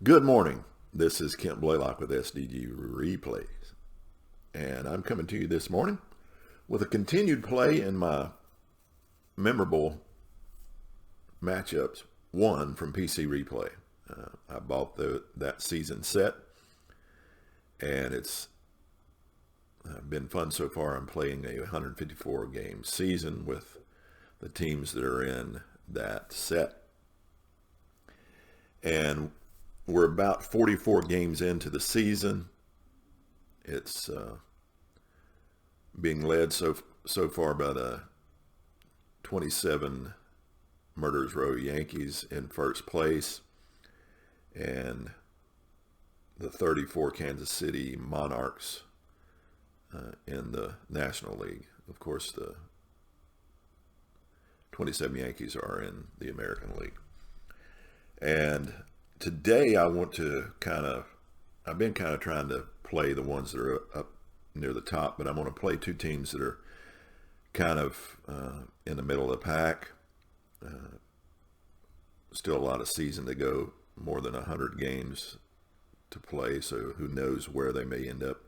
Good morning. This is Kent Blaylock with SDG Replays. And I'm coming to you this morning with a continued play in my memorable matchups one from PC Replay. I bought that season set, and it's been fun so far. I'm playing a 154 game season with the teams that are in that set. And we're about 44 games into the season. It's being led so far by the 27 Murderers Row Yankees in first place, and the 34 Kansas City Monarchs in the National League. Of course, the 27 Yankees are in the American League. And today I want to I've been trying to play the ones that are up near the top, but I'm going to play two teams that are in the middle of the pack. Still a lot of season to go, more than 100 games to play, so who knows where they may end up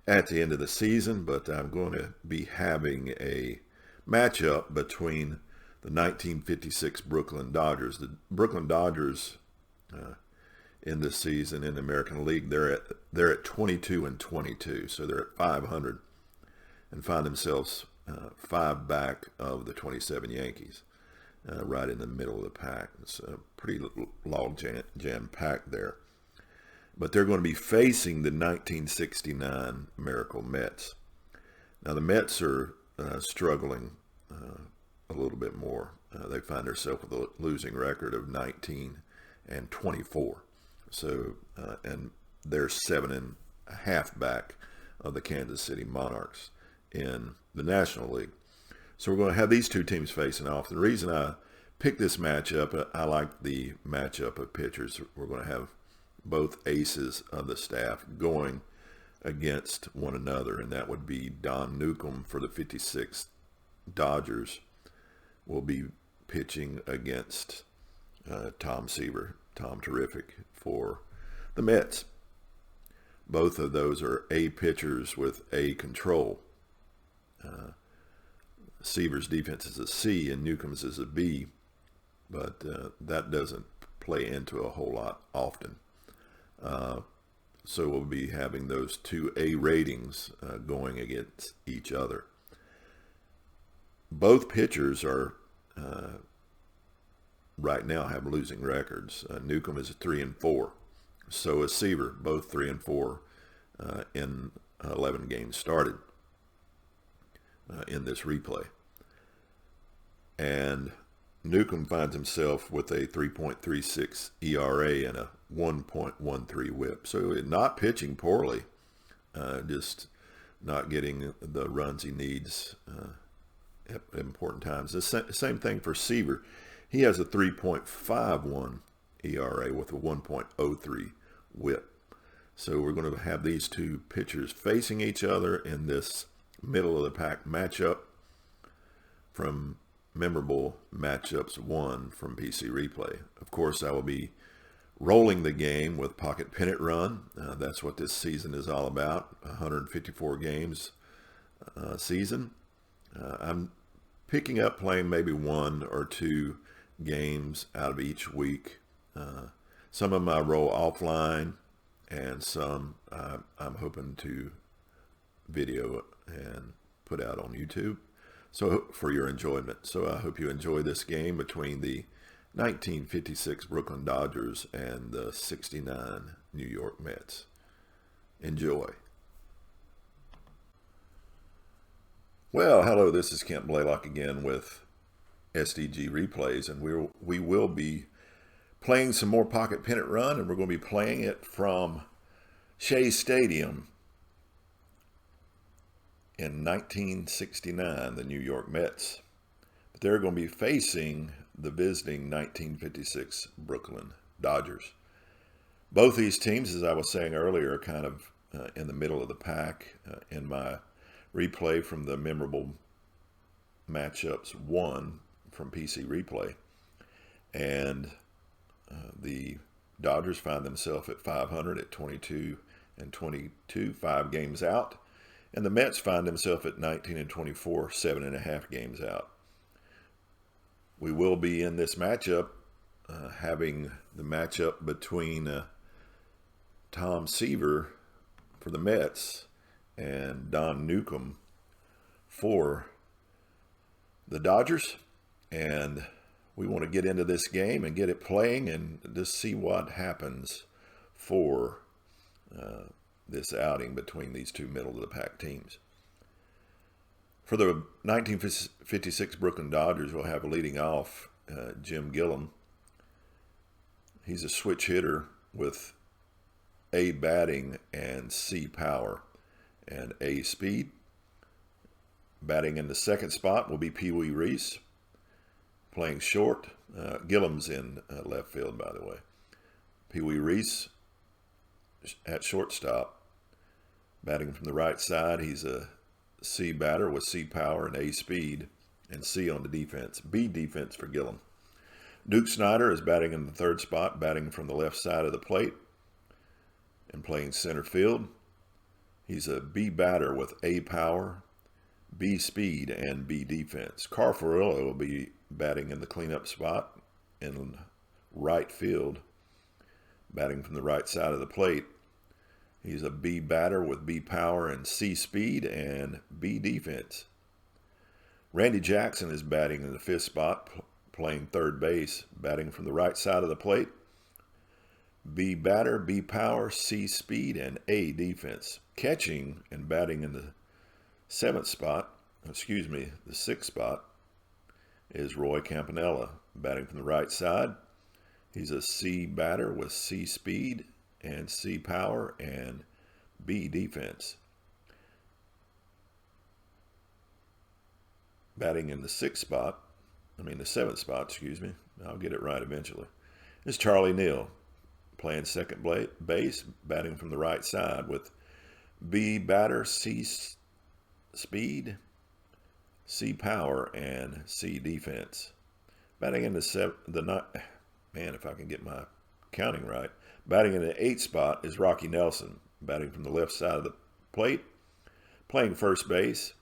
at the end of the season. But I'm going to be having a matchup between the 1956 Brooklyn Dodgers. The Brooklyn Dodgers in this season in the American League, they're at 22-22, so they're at 500 and find themselves 5 back of the 27 Yankees, right in the middle of the pack. It's a pretty log jam pack there. But they're going to be facing the 1969 Miracle Mets. Now the Mets are struggling a little bit more. They find themselves with a losing record of 19-24. So, and they're 7.5 back of the Kansas City Monarchs in the National League. So we're going to have these two teams facing off. The reason I picked this matchup, I like the matchup of pitchers. We're going to have both aces of the staff going against one another, and that would be Don Newcomb for the 56 Dodgers will be pitching against Tom Seaver, Tom Terrific, for the Mets. Both of those are A pitchers with A control. Seaver's defense is a C and Newcomb's is a B, but that doesn't play into a whole lot often. So we'll be having those two A ratings going against each other. Both pitchers are right now have losing records. Newcomb is 3-4. So is Seaver, both 3-4 in 11 games started in this replay. And Newcomb finds himself with a 3.36 ERA and a 1.13 WHIP. So not pitching poorly, just not getting the runs he needs at important times. The same thing for Seaver. He has a 3.51 ERA with a 1.03 WHIP. So we're going to have these two pitchers facing each other in this middle of the pack matchup from memorable matchups one from PC Replay. Of course, I will be rolling the game with Pocket Pennant Run. That's what this season is all about, 154 games season. I'm picking up playing maybe 1 or 2 games out of each week. Some of them I roll offline, and some I'm hoping to video and put out on YouTube, so for your enjoyment. So I hope you enjoy this game between the 1956 Brooklyn Dodgers and the 69 New York Mets. Enjoy. Well, hello, this is Kent Blaylock again with SDG Replays, and we will be playing some more Pocket Pennant Run, and we're going to be playing it from Shea Stadium in 1969, the New York Mets. But they're going to be facing the visiting 1956 Brooklyn Dodgers. Both these teams, as I was saying earlier, are kind of in the middle of the pack in my replay from the memorable matchups one from PC Replay. And the Dodgers find themselves at 500 at 22-22, 5 games out. And the Mets find themselves at 19-24, 7.5 games out. We will be in this matchup having the matchup between Tom Seaver for the Mets and Don Newcomb for the Dodgers. And we want to get into this game and get it playing and just see what happens for this outing between these two middle-of-the-pack teams. For the 1956 Brooklyn Dodgers, we'll have leading off Jim Gillum. He's a switch hitter with A batting and C power and A speed. Batting in the second spot will be Pee Wee Reese. Playing short, Gillum's in left field, by the way. Pee Wee Reese at shortstop. Batting from the right side, he's a C batter with C power and A speed, and C on the defense. B defense for Gillum. Duke Snyder is batting in the third spot, batting from the left side of the plate and playing center field. He's a B batter with A power, B speed, and B defense. Carl Furillo will be batting in the cleanup spot in right field, batting from the right side of the plate. He's a B batter with B power and C speed and B defense. Randy Jackson is batting in the fifth spot, playing third base, batting from the right side of the plate. B batter, B power, C speed, and A defense. Catching and batting in the the sixth spot, is Roy Campanella, batting from the right side. He's a C batter with C speed and C power and B defense. Batting in the seventh spot, I'll get it right eventually, is Charlie Neal, playing second base, batting from the right side with B batter, C speed, C power, and C defense. Batting in if I can get my counting right, batting in the eighth spot is Rocky Nelson, batting from the left side of the plate, playing first base.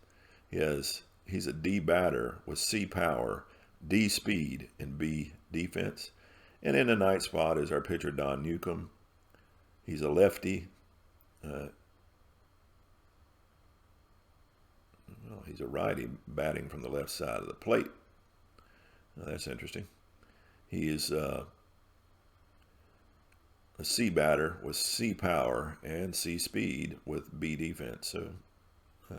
He's a D batter with C power, D speed, and B defense. And in the ninth spot is our pitcher Don Newcomb. He's a lefty. He's a righty, batting from the left side of the plate. Now, that's interesting. He is a C batter with C power and C speed with B defense. So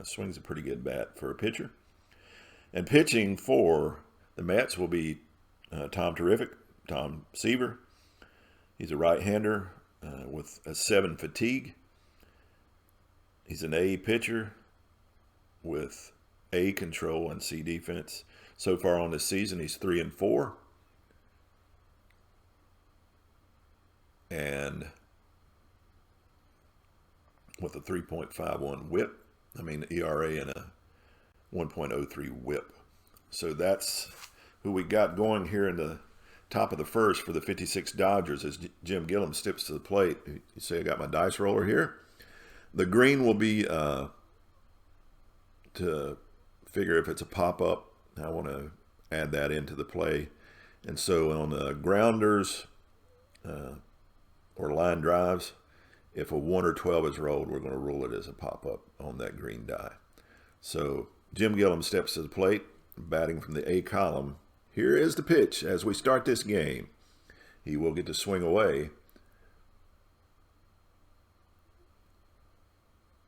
swings a pretty good bat for a pitcher. And pitching for the Mets will be Tom Seaver. He's a right-hander with a 7 fatigue. He's an A pitcher with A control and C defense. So far on this season, he's 3-4. And with a 3.51 ERA and a 1.03 whip. So that's who we got going here in the top of the first for the 56 Dodgers as Jim Gillum steps to the plate. You see I got my dice roller here. The green will be to figure if it's a pop-up. I want to add that into the play. And so on the grounders or line drives, if a 1 or 12 is rolled, we're going to rule it as a pop-up on that green die. So Jim Gillum steps to the plate, batting from the A column. Here is the pitch as we start this game. He will get to swing away.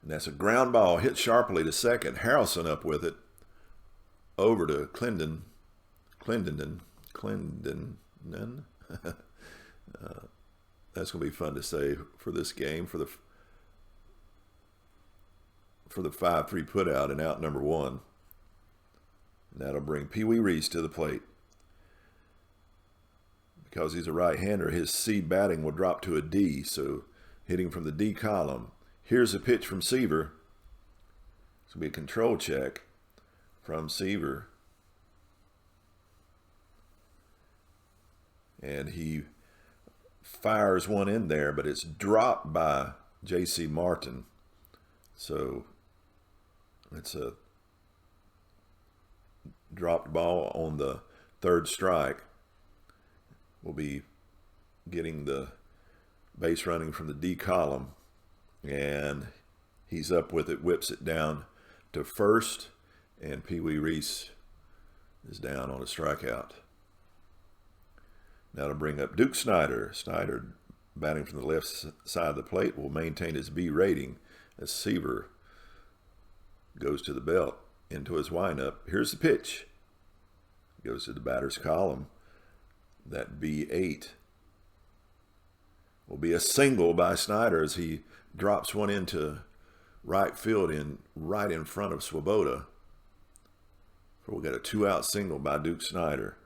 And that's a ground ball hit sharply to second. Harrelson up with it. Over to Clendon. That's going to be fun to say for this game, for the 5-3 put out and out number 1. And that'll bring Pee Wee Reese to the plate. Because he's a right-hander, his C batting will drop to a D, so hitting from the D column. Here's a pitch from Seaver. It's going to be a control check from Seaver. And he fires one in there, but it's dropped by J.C. Martin. So it's a dropped ball on the third strike. We'll be getting the base running from the D column, and he's up with it, whips it down to first, and Pee Wee Reese is down on a strikeout. Now to bring up Duke Snider. Snider, batting from the left side of the plate, will maintain his B rating as Seaver goes to the belt into his windup. Here's the pitch. Goes to the batter's column. That B8 will be a single by Snider as he drops one into right field right in front of Swoboda. We'll get a 2-out single by Duke Snider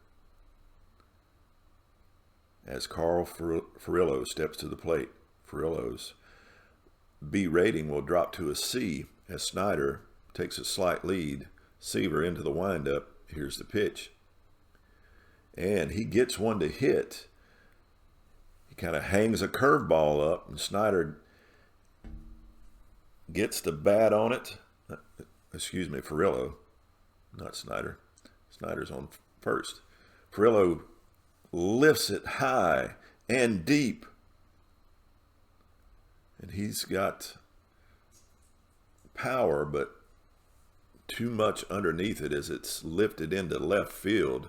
as Carl Furillo steps to the plate. Furillo's B rating will drop to a C as Snider takes a slight lead. Seaver into the windup. Here's the pitch. And he gets one to hit. He kind of hangs a curveball up, and Snider gets the bat on it. Excuse me, Furillo, not Snider. Snider's on first. Furillo lifts it high and deep. And he's got power, but too much underneath it as it's lifted into left field.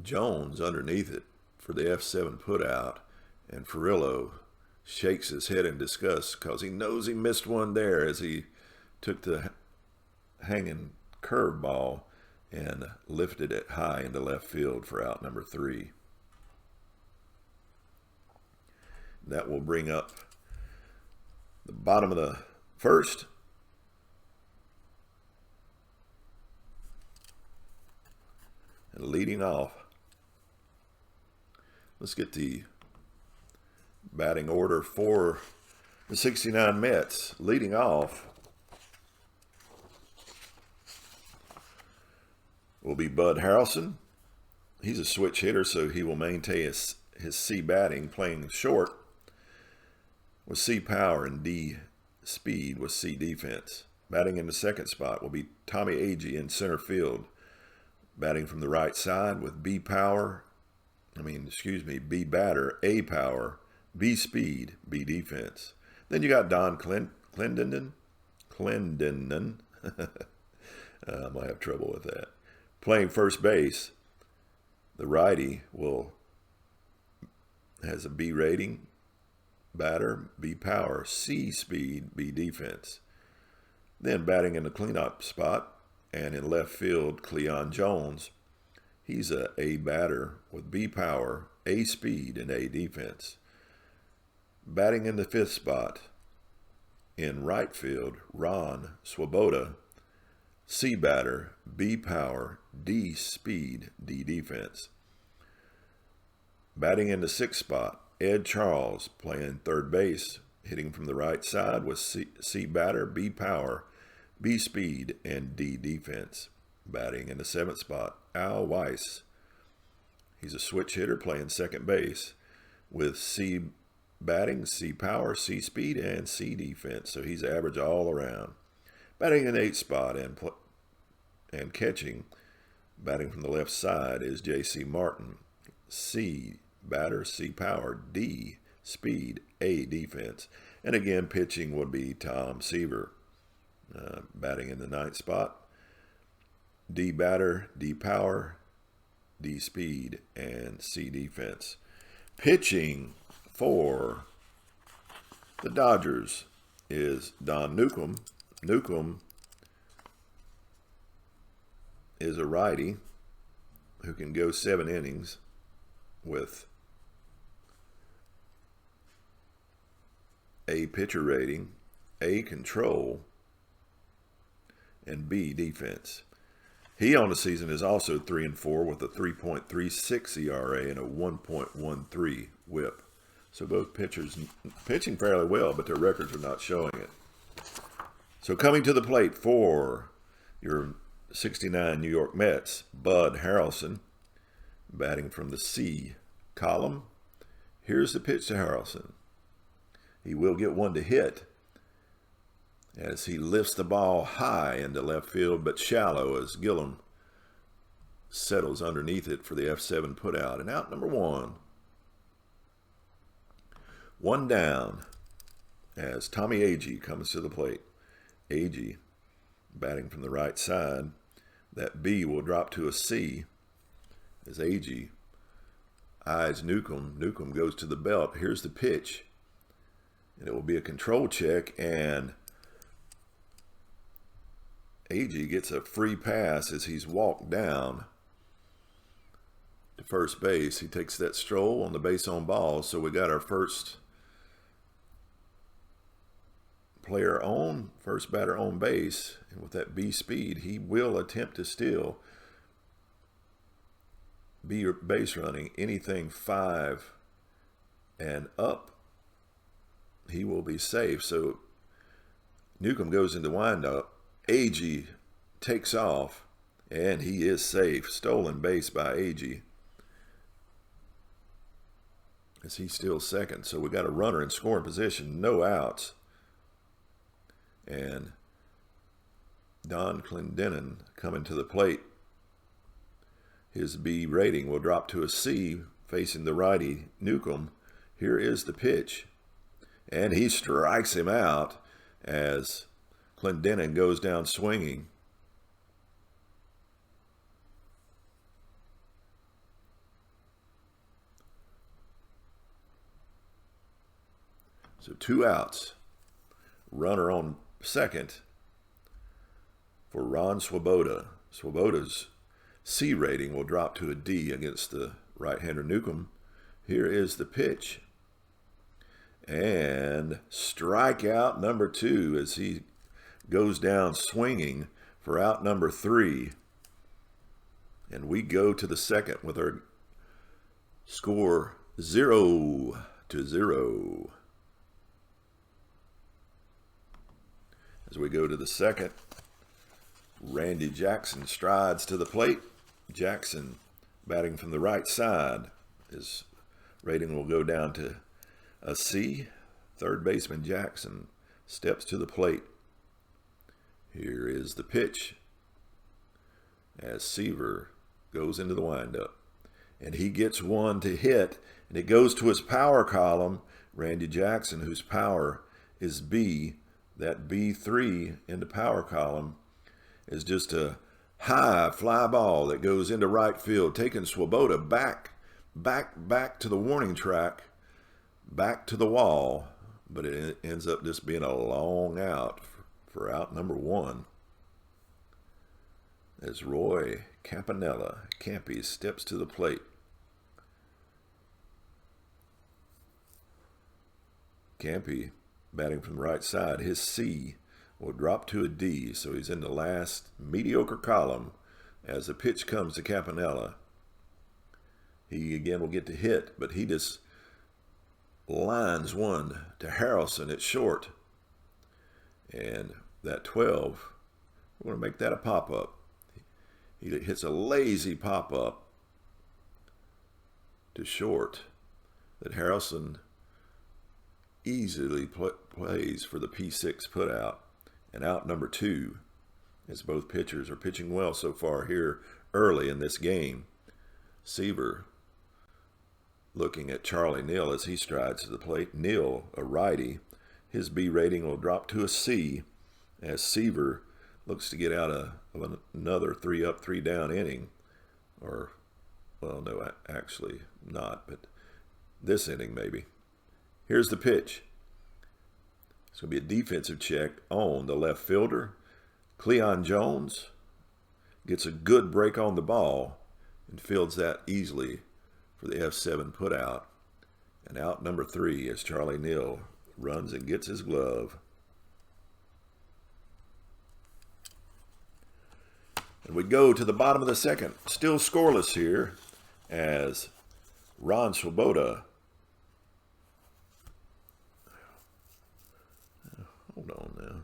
Jones underneath it for the F7 putout, and Furillo shakes his head in disgust because he knows he missed one there as he took the hanging curveball and lifted it high into left field for out number 3. That will bring up the bottom of the first. And leading off, let's get the batting order for the 69 Mets. Leading off will be Bud Harrelson. He's a switch hitter, so he will maintain his C batting, playing short with C power and D speed with C defense. Batting in the second spot will be Tommy Agee in center field. Batting from the right side with B batter, A power, B speed, B defense. Then you got Don Clendenon. I might have trouble with that. Playing first base, the righty has a B rating, batter, B power, C speed, B defense. Then batting in the cleanup spot, and in left field, Cleon Jones. He's a A batter with B power, A speed, and A defense. Batting in the fifth spot, in right field, Ron Swoboda. C batter, B power, D speed, D defense. Batting in the sixth spot, Ed Charles, playing third base, hitting from the right side with C batter, B power, B speed, and D defense. Batting in the seventh spot, Al Weiss. He's a switch hitter playing second base with C batting, C power, C speed, and C defense. So he's average all around. Batting in the eighth spot and catching, batting from the left side, is J.C. Martin. C batter, C power, D speed, A defense. And again, pitching would be Tom Seaver. Batting in the ninth spot, D batter, D power, D speed, and C defense. Pitching for the Dodgers is Don Newcomb. Newcomb is a righty who can go 7 innings with A pitcher rating, A control, and B defense. He on the season is also 3-4 with a 3.36 ERA and a 1.13 WHIP. So both pitchers pitching fairly well, but their records are not showing it. So coming to the plate for your 69 New York Mets, Bud Harrelson, batting from the C column. Here's the pitch to Harrelson. He will get one to hit as he lifts the ball high into left field, but shallow as Gillum settles underneath it for the F7 put out. And out number one. One down as Tommy Agee comes to the plate. Agee batting from the right side. That B will drop to a C as Agee eyes Newcomb. Newcomb goes to the belt. Here's the pitch. And it will be a control check, and Agee gets a free pass as he's walked down to first base. He takes that stroll on the base on ball, so we got our first player on, first batter on base, and with that B speed, he will attempt to steal. B base running, anything 5 and up, he will be safe. So Newcomb goes into windup. Agee takes off, and he is safe. Stolen base by Agee as he steals second. So we got a runner in scoring position, no outs. And Don Clendenin coming to the plate. His B rating will drop to a C facing the righty Newcomb. Here is the pitch. And he strikes him out as Clendenin goes down swinging. So 2 outs. Runner on second for Ron Swoboda. Swoboda's C rating will drop to a D against the right-hander Newcomb. Here is the pitch. And strikeout number 2 as he goes down swinging for out number 3. And we go to the second with our score 0-0. As we go to the second, Randy Jackson strides to the plate. Jackson batting from the right side. His rating will go down to a C. Third baseman Jackson steps to the plate. Here is the pitch as Seaver goes into the windup. And he gets one to hit, and it goes to his power column. Randy Jackson, whose power is B, that B3 in the power column is just a high fly ball that goes into right field, taking Swoboda back to the warning track, back to the wall, but it ends up just being a long out for out number 1 as Roy Campy steps to the plate. Campy batting from the right side, his C will drop to a D, so he's in the last mediocre column as the pitch comes to Campanella. He again will get to hit, but he just lines one to Harrelson at short. And that 12, we're going to make that a pop-up. He hits a lazy pop-up to short that Harrelson easily plays for the P6 put out. And out number 2, as both pitchers are pitching well so far here early in this game. Seaver looking at Charlie Neal as he strides to the plate. Neal, a righty, his B rating will drop to a C as Seaver looks to get out of another 3 up, 3 down inning. Or, well, no, actually not, but this inning maybe. Here's the pitch. It's going to be a defensive check on the left fielder. Cleon Jones gets a good break on the ball and fields that easily for the F7 put out. And out number 3 as Charlie Neal runs and gets his glove. And we go to the bottom of the second. Still scoreless here as Ron Swoboda. Hold on now.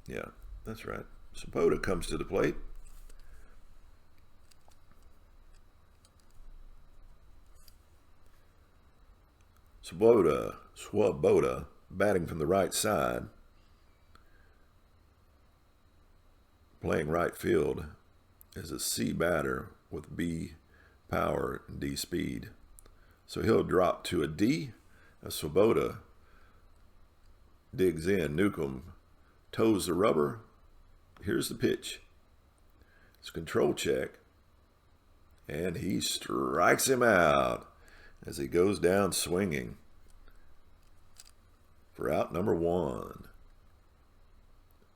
Yeah, that's right. Swoboda comes to the plate. Swoboda batting from the right side, playing right field, is a C batter with B power and D speed. So he'll drop to a D. Swoboda digs in. Newcomb toes the rubber. Here's the pitch. It's a control check. And he strikes him out as he goes down swinging for out number 1.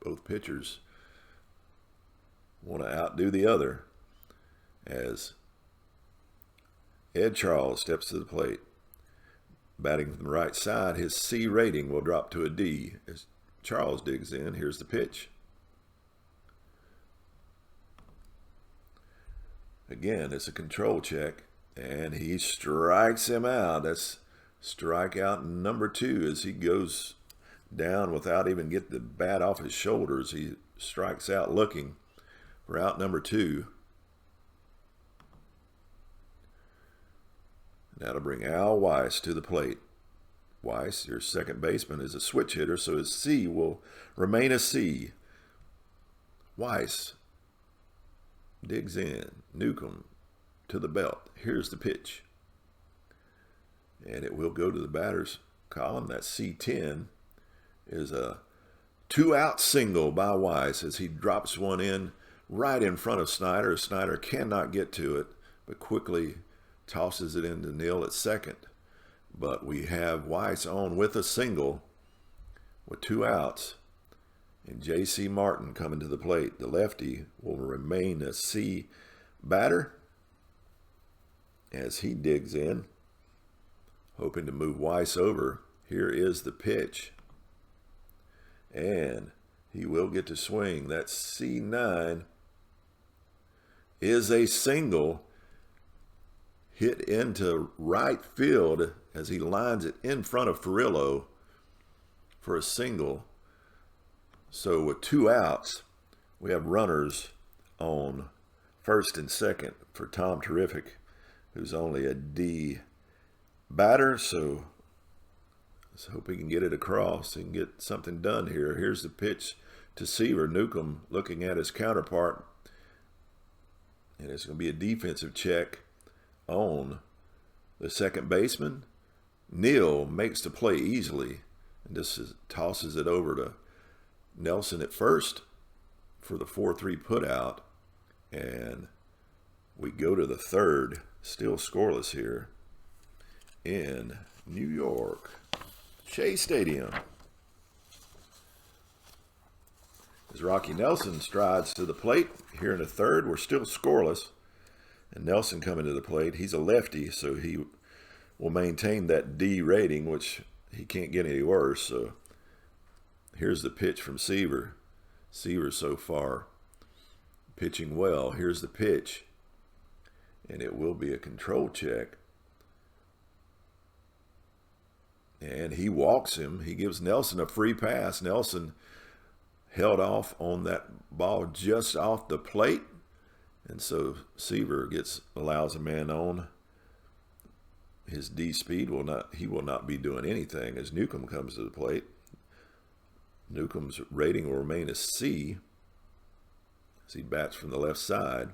Both pitchers want to outdo the other as Ed Charles steps to the plate. Batting from the right side, his C rating will drop to a D as Charles digs in. Here's the pitch. Again, it's a control check, and he strikes him out. That's strikeout number 2 as he goes down without even getting the bat off his shoulders. He strikes out looking for out number 2. That'll bring Al Weiss to the plate. Weiss, your second baseman, is a switch hitter, so his C will remain a C. Weiss digs in. Newcomb to the belt. Here's the pitch. And it will go to the batter's column. That C10 is a 2-out single by Weiss as he drops one in right in front of Snyder. Snyder cannot get to it, but quickly tosses it into Neal at second. But we have Weiss on with a single with 2 outs. And J.C. Martin coming to the plate. The lefty will remain a C batter as he digs in, hoping to move Weiss over. Here is the pitch. And he will get to swing. That C9 is a single hit into right field as he lines it in front of Furillo for a single. So with 2 outs, we have runners on first and second for Tom Terrific, who's only a D batter. So let's hope he can get it across and get something done here. Here's the pitch to Seaver. Newcomb looking at his counterpart. And it's going to be a defensive check on the second baseman. Neal makes the play easily and just tosses it over to Nelson at first for the 4-3 putout. And we go to the third, still scoreless here in New York. Shea Stadium. As Rocky Nelson strides to the plate here in the third, we're still scoreless. And Nelson coming to the plate. He's a lefty, so he will maintain that D rating, which he can't get any worse. So here's the pitch from Seaver. Seaver so far pitching well. Here's the pitch. And it will be a control check. And he walks him. He gives Nelson a free pass. Nelson held off on that ball just off the plate. And so Seaver allows a man on. His D speed will not be doing anything as Newcomb comes to the plate. Newcomb's rating will remain a C as he bats from the left side.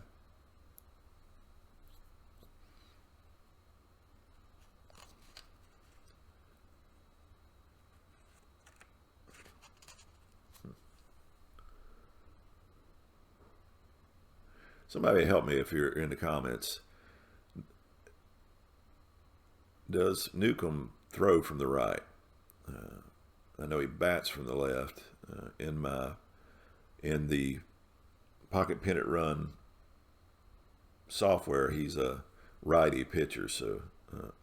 Somebody help me if you're in the comments. Does Newcomb throw from the right? I know he bats from the left. In the Pocket Pennant Run software, he's a righty pitcher, so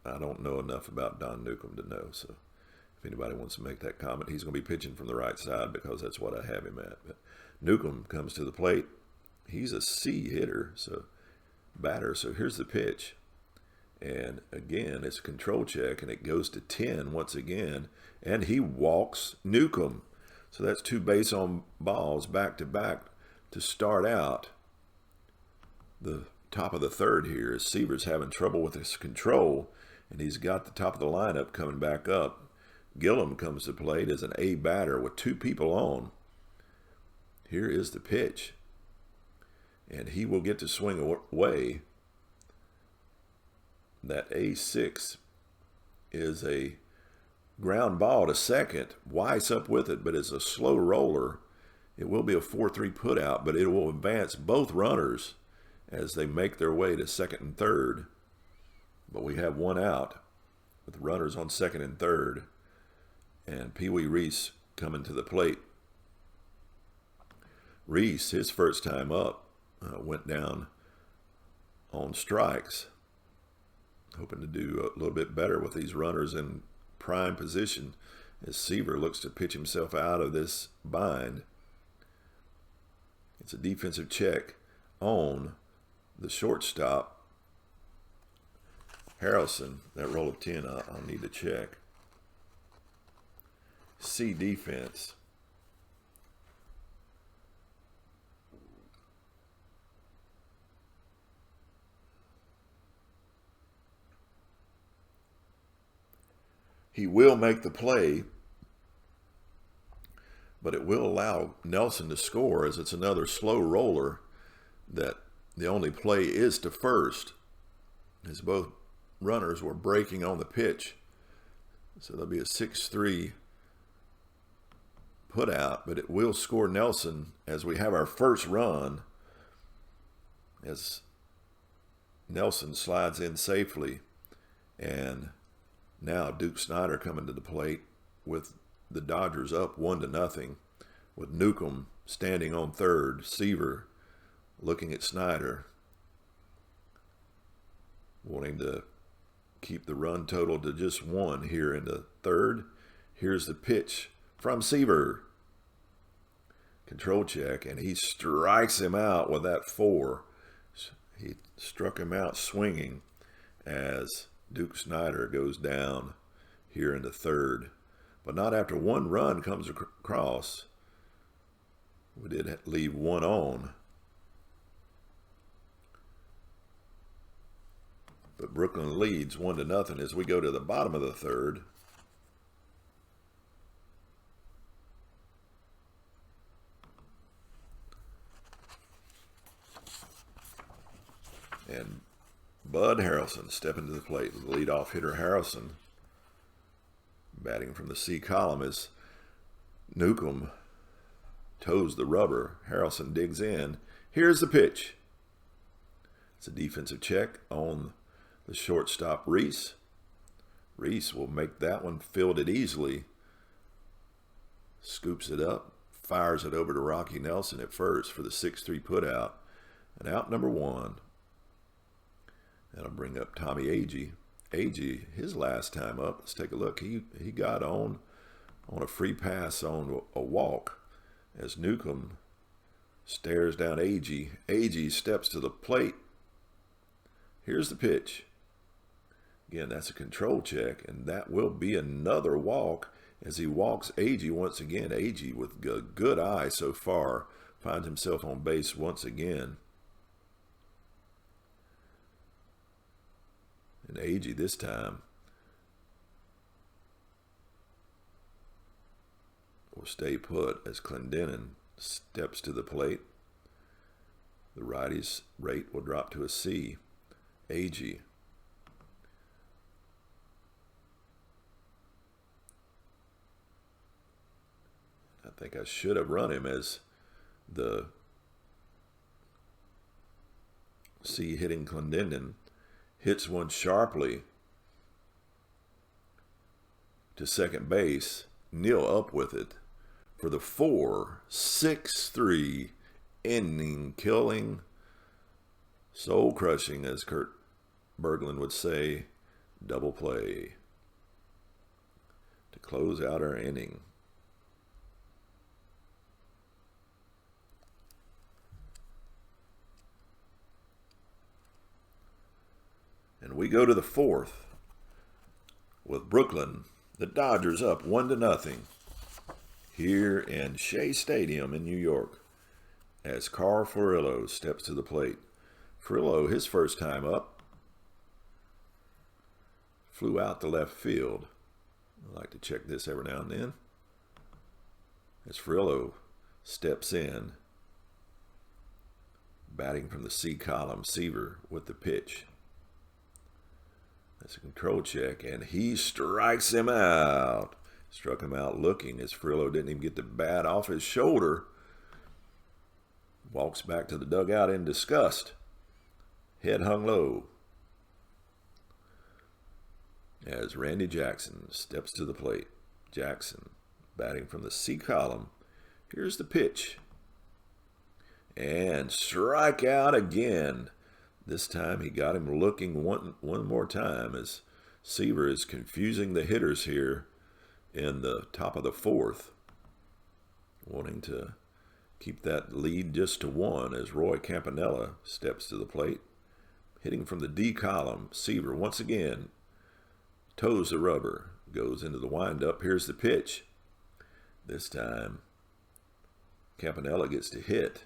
I don't know enough about Don Newcomb to know. So if anybody wants to make that comment, he's going to be pitching from the right side because that's what I have him at. But Newcomb comes to the plate. He's a C hitter, so batter. So here's the pitch. And again, it's a control check, and it goes to 10 once again. And he walks Newcomb. So that's 2 base on balls back to back to start out the top of the third here as Seaver's having trouble with his control. and he's got the top of the lineup coming back up. Gillum comes to plate as an A batter with 2 people on. Here is the pitch, and he will get to swing away. That A6 is a ground ball to second. Weiss up with it, but it's a slow roller. It will be a 4-3 put out, but it will advance both runners as they make their way to second and third. But we have 1 out with runners on second and third, and Pee Wee Reese coming to the plate. Reese, his first time up, went down on strikes, hoping to do a little bit better with these runners in prime position as Seaver looks to pitch himself out of this bind. It's a defensive check on the shortstop, Harrelson. That roll of 10 I'll need to check. C defense. He will make the play, but it will allow Nelson to score as it's another slow roller that the only play is to first, as both runners were breaking on the pitch. So there'll be a 6-3 put out, but it will score Nelson as we have our first run, as Nelson slides in safely. And now Duke Snyder coming to the plate with the Dodgers up 1-0, with Newcomb standing on third, Seaver looking at Snyder, wanting to keep the run total to just 1 here in the third. Here's the pitch from Seaver. Control check, and he strikes him out with that 4. He struck him out swinging as Duke Snyder goes down here in the third. But not after 1 run comes across. We did leave 1 on. But Brooklyn leads 1-0 as we go to the bottom of the third. And Bud Harrelson stepping to the plate. The leadoff hitter Harrelson batting from the C column as Newcomb toes the rubber. Harrelson digs in. Here's the pitch. It's a defensive check on the shortstop Reese. Reese will make that one, field it easily. Scoops it up, fires it over to Rocky Nelson at first for the 6-3 put out. And out number 1. That'll bring up Tommy Agee. Agee, his last time up, let's take a look. He got on a free pass on a walk as Newcomb stares down Agee. Agee steps to the plate. Here's the pitch. Again, that's a control check, and that will be another walk as he walks Agee once again. Agee, with a good eye so far, finds himself on base once again. And Agee this time will stay put as Clendenin steps to the plate. The righty's rate will drop to a C. Agee. I think I should have run him as the C hitting Clendenin. Hits one sharply to second base. Neal up with it for the 4-6-3 inning killing, soul crushing, as Kurt Berglund would say, double play to close out our inning. And we go to the 4th with Brooklyn, the Dodgers up 1-0 here in Shea Stadium in New York as Carl Furillo steps to the plate. Furillo, his first time up. flew out to left field. I like to check this every now and then. As Frillo steps in, batting from the C column, Seaver with the pitch. That's a control check, and he strikes him out. Struck him out looking as Frillo didn't even get the bat off his shoulder. Walks back to the dugout in disgust. Head hung low. As Randy Jackson steps to the plate. Jackson batting from the C column. Here's the pitch. And strike out again. This time he got him looking one more time as Seaver is confusing the hitters here in the top of the fourth. Wanting to keep that lead just to one as Roy Campanella steps to the plate. Hitting from the D column, Seaver once again toes the rubber, goes into the windup. Here's the pitch. This time, Campanella gets to hit.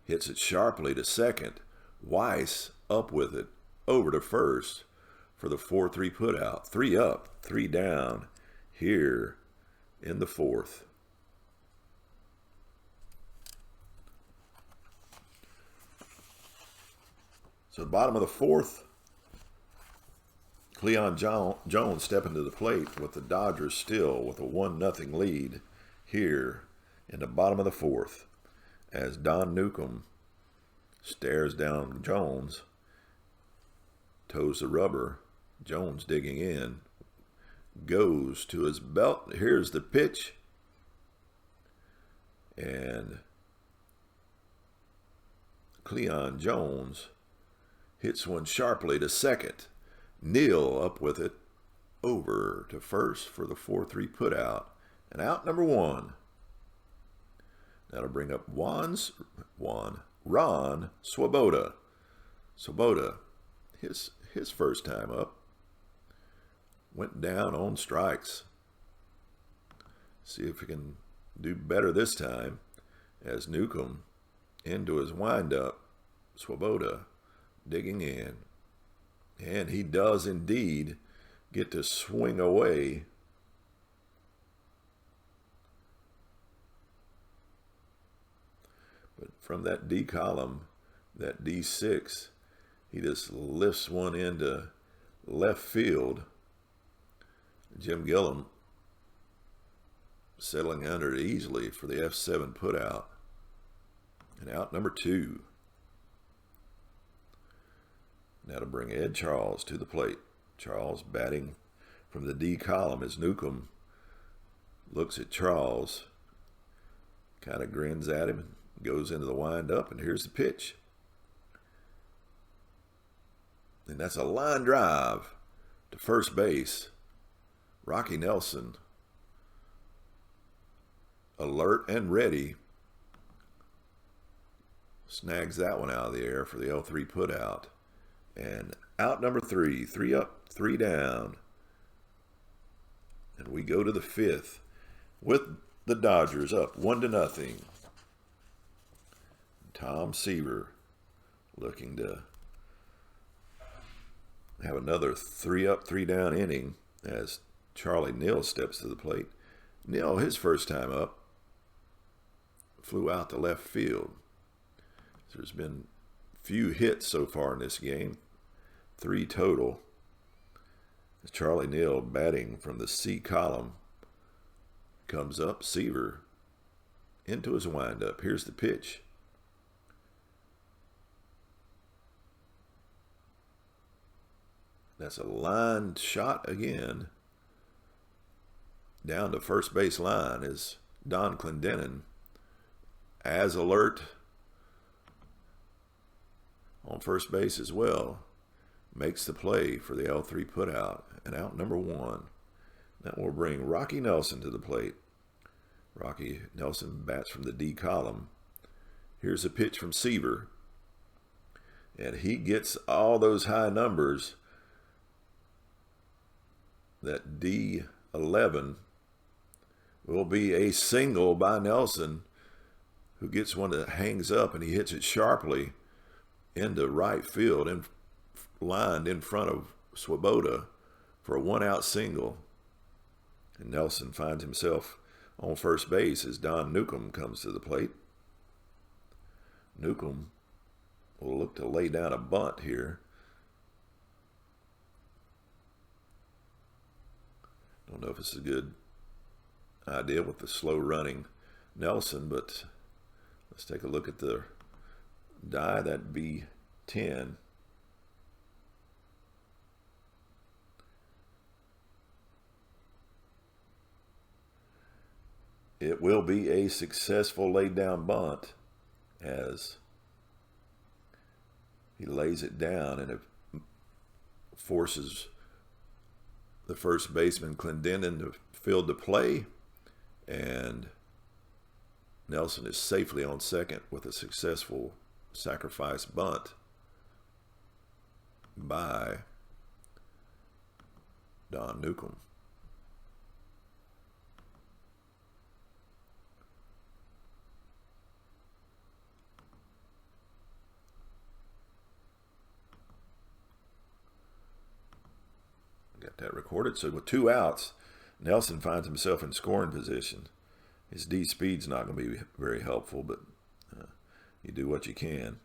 Hits it sharply to second. Weiss up with it, over to first for the 4-3 putout. 3 up, 3 down here in the fourth. So the bottom of the fourth, Cleon Jones stepping to the plate with the Dodgers still with a 1-0 lead here in the bottom of the fourth as Don Newcomb stares down Jones, toes the rubber. Jones digging in, goes to his belt. Here's the pitch. And Cleon Jones hits one sharply to second. Neal up with it, over to first for the 4-3 putout. And out number one. That'll bring up Ron Swoboda. Swoboda, his first time up, went down on strikes. See if he can do better this time as Newcomb into his windup. Swoboda digging in. And he does indeed get to swing away. But from that D column, that D6, he just lifts one into left field. Jim Gillum settling under it easily for the F7 putout. And out number two. Now to bring Ed Charles to the plate. Charles batting from the D column as Newcomb looks at Charles, kind of grins at him, goes into the windup, and here's the pitch. And that's a line drive to first base. Rocky Nelson, alert and ready, snags that one out of the air for the L3 putout. And out number three, 3 up, 3 down. And we go to the fifth with the Dodgers up 1-0. Tom Seaver looking to have another 3 up, 3 down inning as Charlie Neal steps to the plate. Neal, his first time up, flew out to left field. So there's been few hits so far in this game. 3 total. Charlie Neal batting from the C column comes up. Seaver into his windup. Here's the pitch. That's a line shot again. Down to first base line is Don Clendenin, as alert on first base as well. Makes the play for the L3 putout. And out number one. That will bring Rocky Nelson to the plate. Rocky Nelson bats from the D column. Here's a pitch from Seaver. And he gets all those high numbers. That D11 will be a single by Nelson, who gets one that hangs up, and he hits it sharply into right field, lined in front of Swoboda for a 1-out single. And Nelson finds himself on first base as Don Newcomb comes to the plate. Newcomb will look to lay down a bunt here. Don't know if it's a good idea with the slow running Nelson, but let's take a look at the die. That'd be 10. It will be a successful laid down bunt as he lays it down, and it forces the first baseman Clendenin to field the play, and Nelson is safely on second with a successful sacrifice bunt by Don Newcomb. Got that recorded. So with 2 outs, Nelson finds himself in scoring position. His D speed's not going to be very helpful, but you do what you can.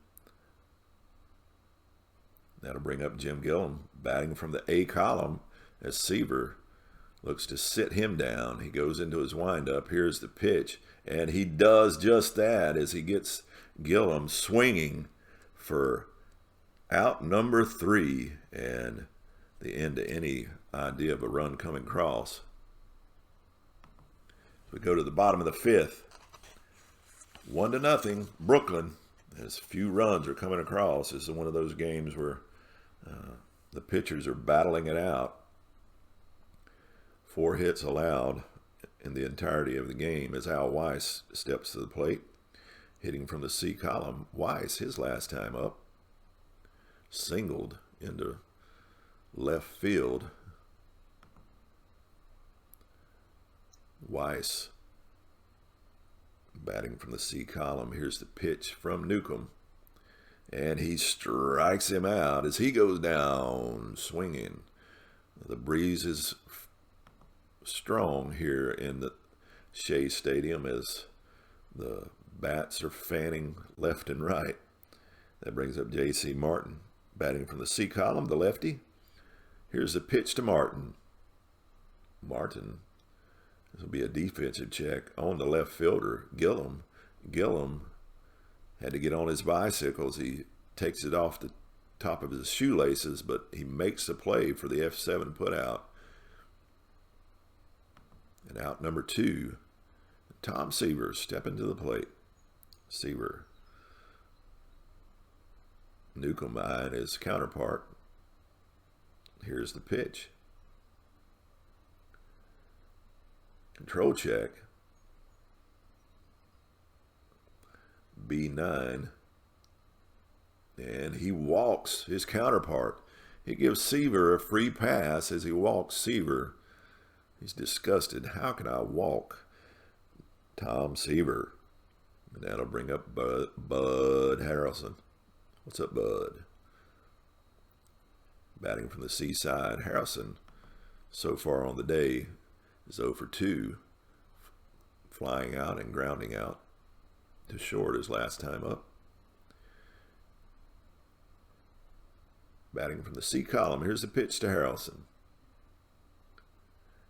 That'll bring up Jim Gillum, batting from the A column as Seaver looks to sit him down. He goes into his windup. Here's the pitch, and he does just that as he gets Gillum swinging for out number 3 and the end to any idea of a run coming across. We go to the bottom of the 5th. 1-0, Brooklyn. As few runs are coming across. This is one of those games where the pitchers are battling it out. 4 hits allowed in the entirety of the game as Al Weiss steps to the plate, hitting from the C column. Weiss, his last time up, singled into left field. Weiss batting from the C column. Here's the pitch from Newcomb, and he strikes him out as he goes down swinging. The breeze is strong here in the Shea Stadium as the bats are fanning left and right. That brings up J.C. Martin batting from the C column, the lefty. Here's the pitch to Martin. Martin, this will be a defensive check on the left fielder, Gillum. Gillum had to get on his bicycles. He takes it off the top of his shoelaces, but he makes the play for the F7 putout. And out number 2, Tom Seaver stepping to the plate. Seaver. Newcomb eyeing his counterpart. Here's the pitch. Control check. B9. And he walks his counterpart. He gives Seaver a free pass as he walks Seaver. He's disgusted. How can I walk Tom Seaver? And that'll bring up Bud Harrelson. What's up, Bud? Batting from the C side, Harrelson, so far on the day, is 0 for 2, flying out and grounding out to short his last time up. Batting from the C column, here's the pitch to Harrelson.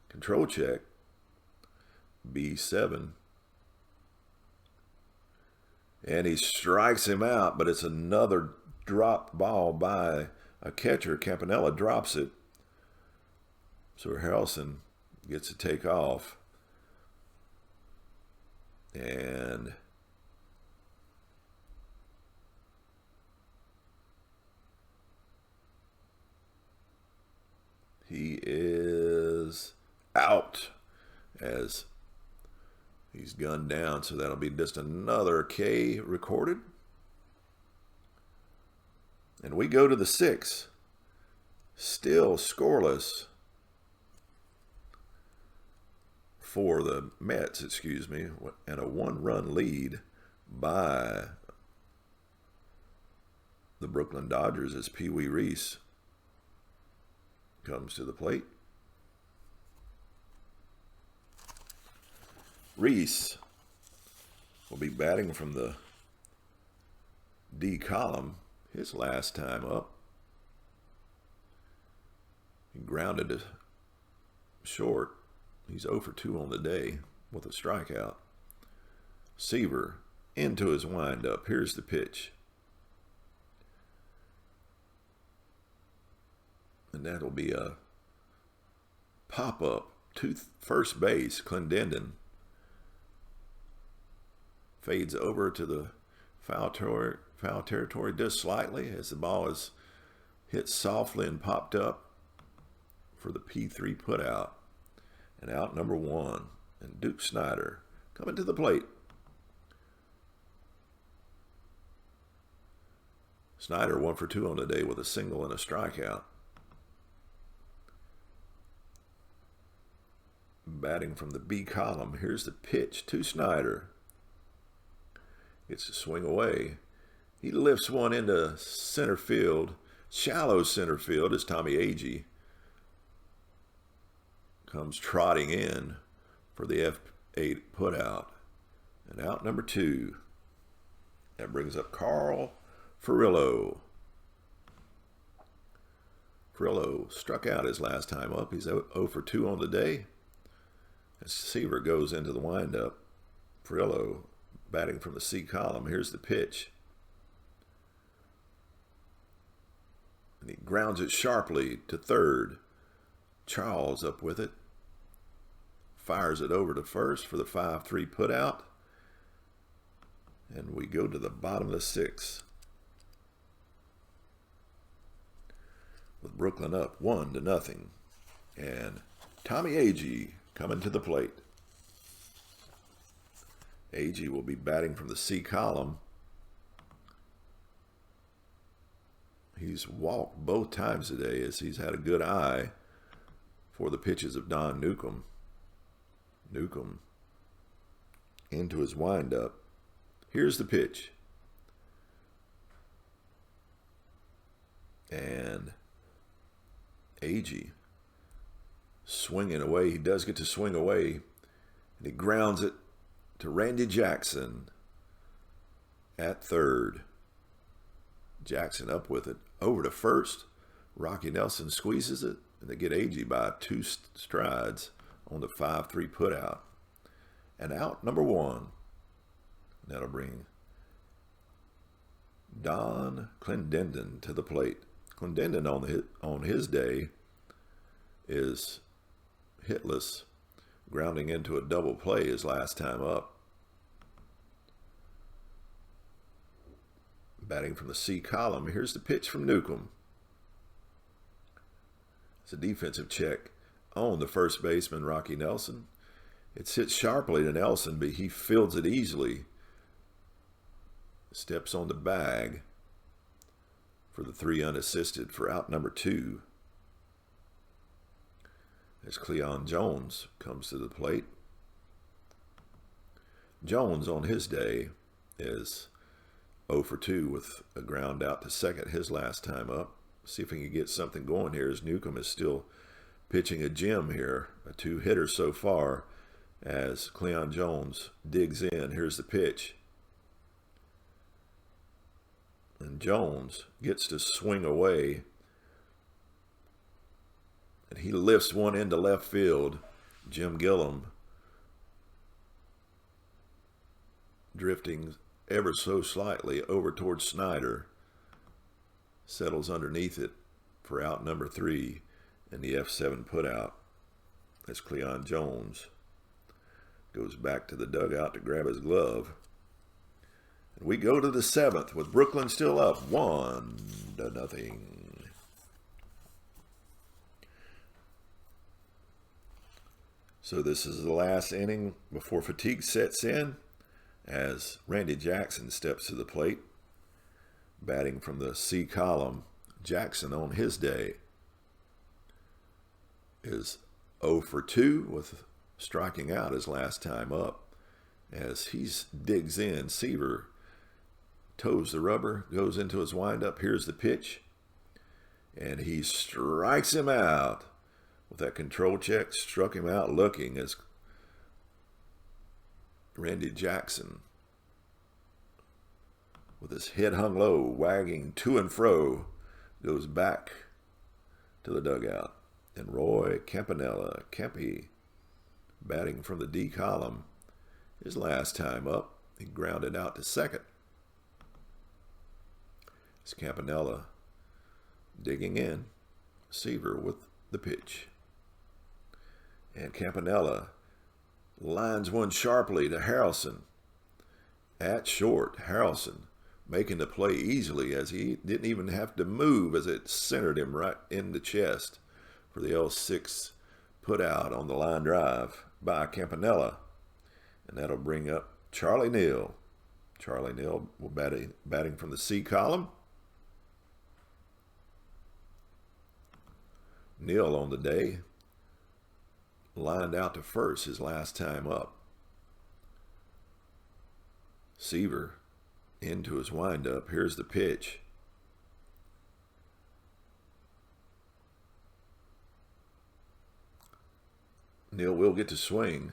Control check, B7. And he strikes him out, but it's another dropped ball by a catcher. Campanella drops it. So Harrelson gets to take off. And he is out as he's gunned down. So that'll be just another K recorded. And we go to the 6th, still scoreless for the Mets, and a 1-run lead by the Brooklyn Dodgers as Pee Wee Reese comes to the plate. Weiss will be batting from the D column his last time up. He grounded it short. He's 0 for 2 on the day with a strikeout. Seaver into his windup. Here's the pitch. And that'll be a pop-up to first base. Clendenon fades over to the foul territory just slightly as the ball is hit softly and popped up for the P3 put out. And out number 1. And Duke Snider coming to the plate. Snider 1 for 2 on the day with a single and a strikeout. Batting from the B column. Here's the pitch to Snider. Gets a swing away. He lifts one into center field. Shallow center field as Tommy Agee comes trotting in for the F8 put out. And out number 2. That brings up Carl Furillo. Furillo struck out his last time up. He's 0 for 2 on the day. As Seaver goes into the windup. Furillo batting from the C column. Here's the pitch. And he grounds it sharply to third. Charles up with it. Fires it over to first for the 5-3 put out. And we go to the bottom of the 6th. With Brooklyn up 1-0. And Tommy Agee coming to the plate. Agee will be batting from the C column. He's walked both times today as he's had a good eye for the pitches of Don Newcomb. Newcomb into his windup. Here's the pitch. And Agee swinging away. He does get to swing away. And he grounds it to Randy Jackson at third. Jackson up with it. Over to first. Rocky Nelson squeezes it. And they get Agee by 2 strides on the 5-3 put out. And out number 1. That'll bring Don Clendenon to the plate. Clendenon on his day is hitless, grounding into a double play his last time up. Batting from the C column. Here's the pitch from Newcomb. It's a defensive check on the first baseman, Rocky Nelson. It's hit sharply to Nelson, but he fields it easily. Steps on the bag for the 3 unassisted for out number 2. As Cleon Jones comes to the plate. Jones on his day is 0 for 2 with a ground out to second his last time up. See if he can get something going here as Newcomb is still pitching a gem here. A 2-hitter so far as Cleon Jones digs in. Here's the pitch. And Jones gets to swing away. And he lifts one into left field. Jim Gillum drifting ever so slightly over towards Snider. Settles underneath it for out number 3 in the F7 put out. As Cleon Jones goes back to the dugout to grab his glove. And we go to the 7th with Brooklyn still up 1-0. So this is the last inning before fatigue sets in as Randy Jackson steps to the plate. Batting from the C column, Jackson on his day is 0 for 2 with striking out his last time up. As he digs in, Seaver toes the rubber, goes into his windup. Here's the pitch. and he strikes him out with that control check. Struck him out looking as Randy Jackson, with his head hung low, wagging to and fro, goes back to the dugout. And Roy Campanella, Campy, batting from the D column, his last time up, he grounded out to second. It's Campanella digging in. Seaver with the pitch. And Campanella lines one sharply to Harrelson. At short, Harrelson making the play easily as he didn't even have to move as it centered him right in the chest for the L6 put out on the line drive by Campanella. And that'll bring up Charlie Neal. Charlie Neal will batting from the C column. Neal on the day lined out to first his last time up. Seaver into his windup. Here's the pitch. Neal will get to swing.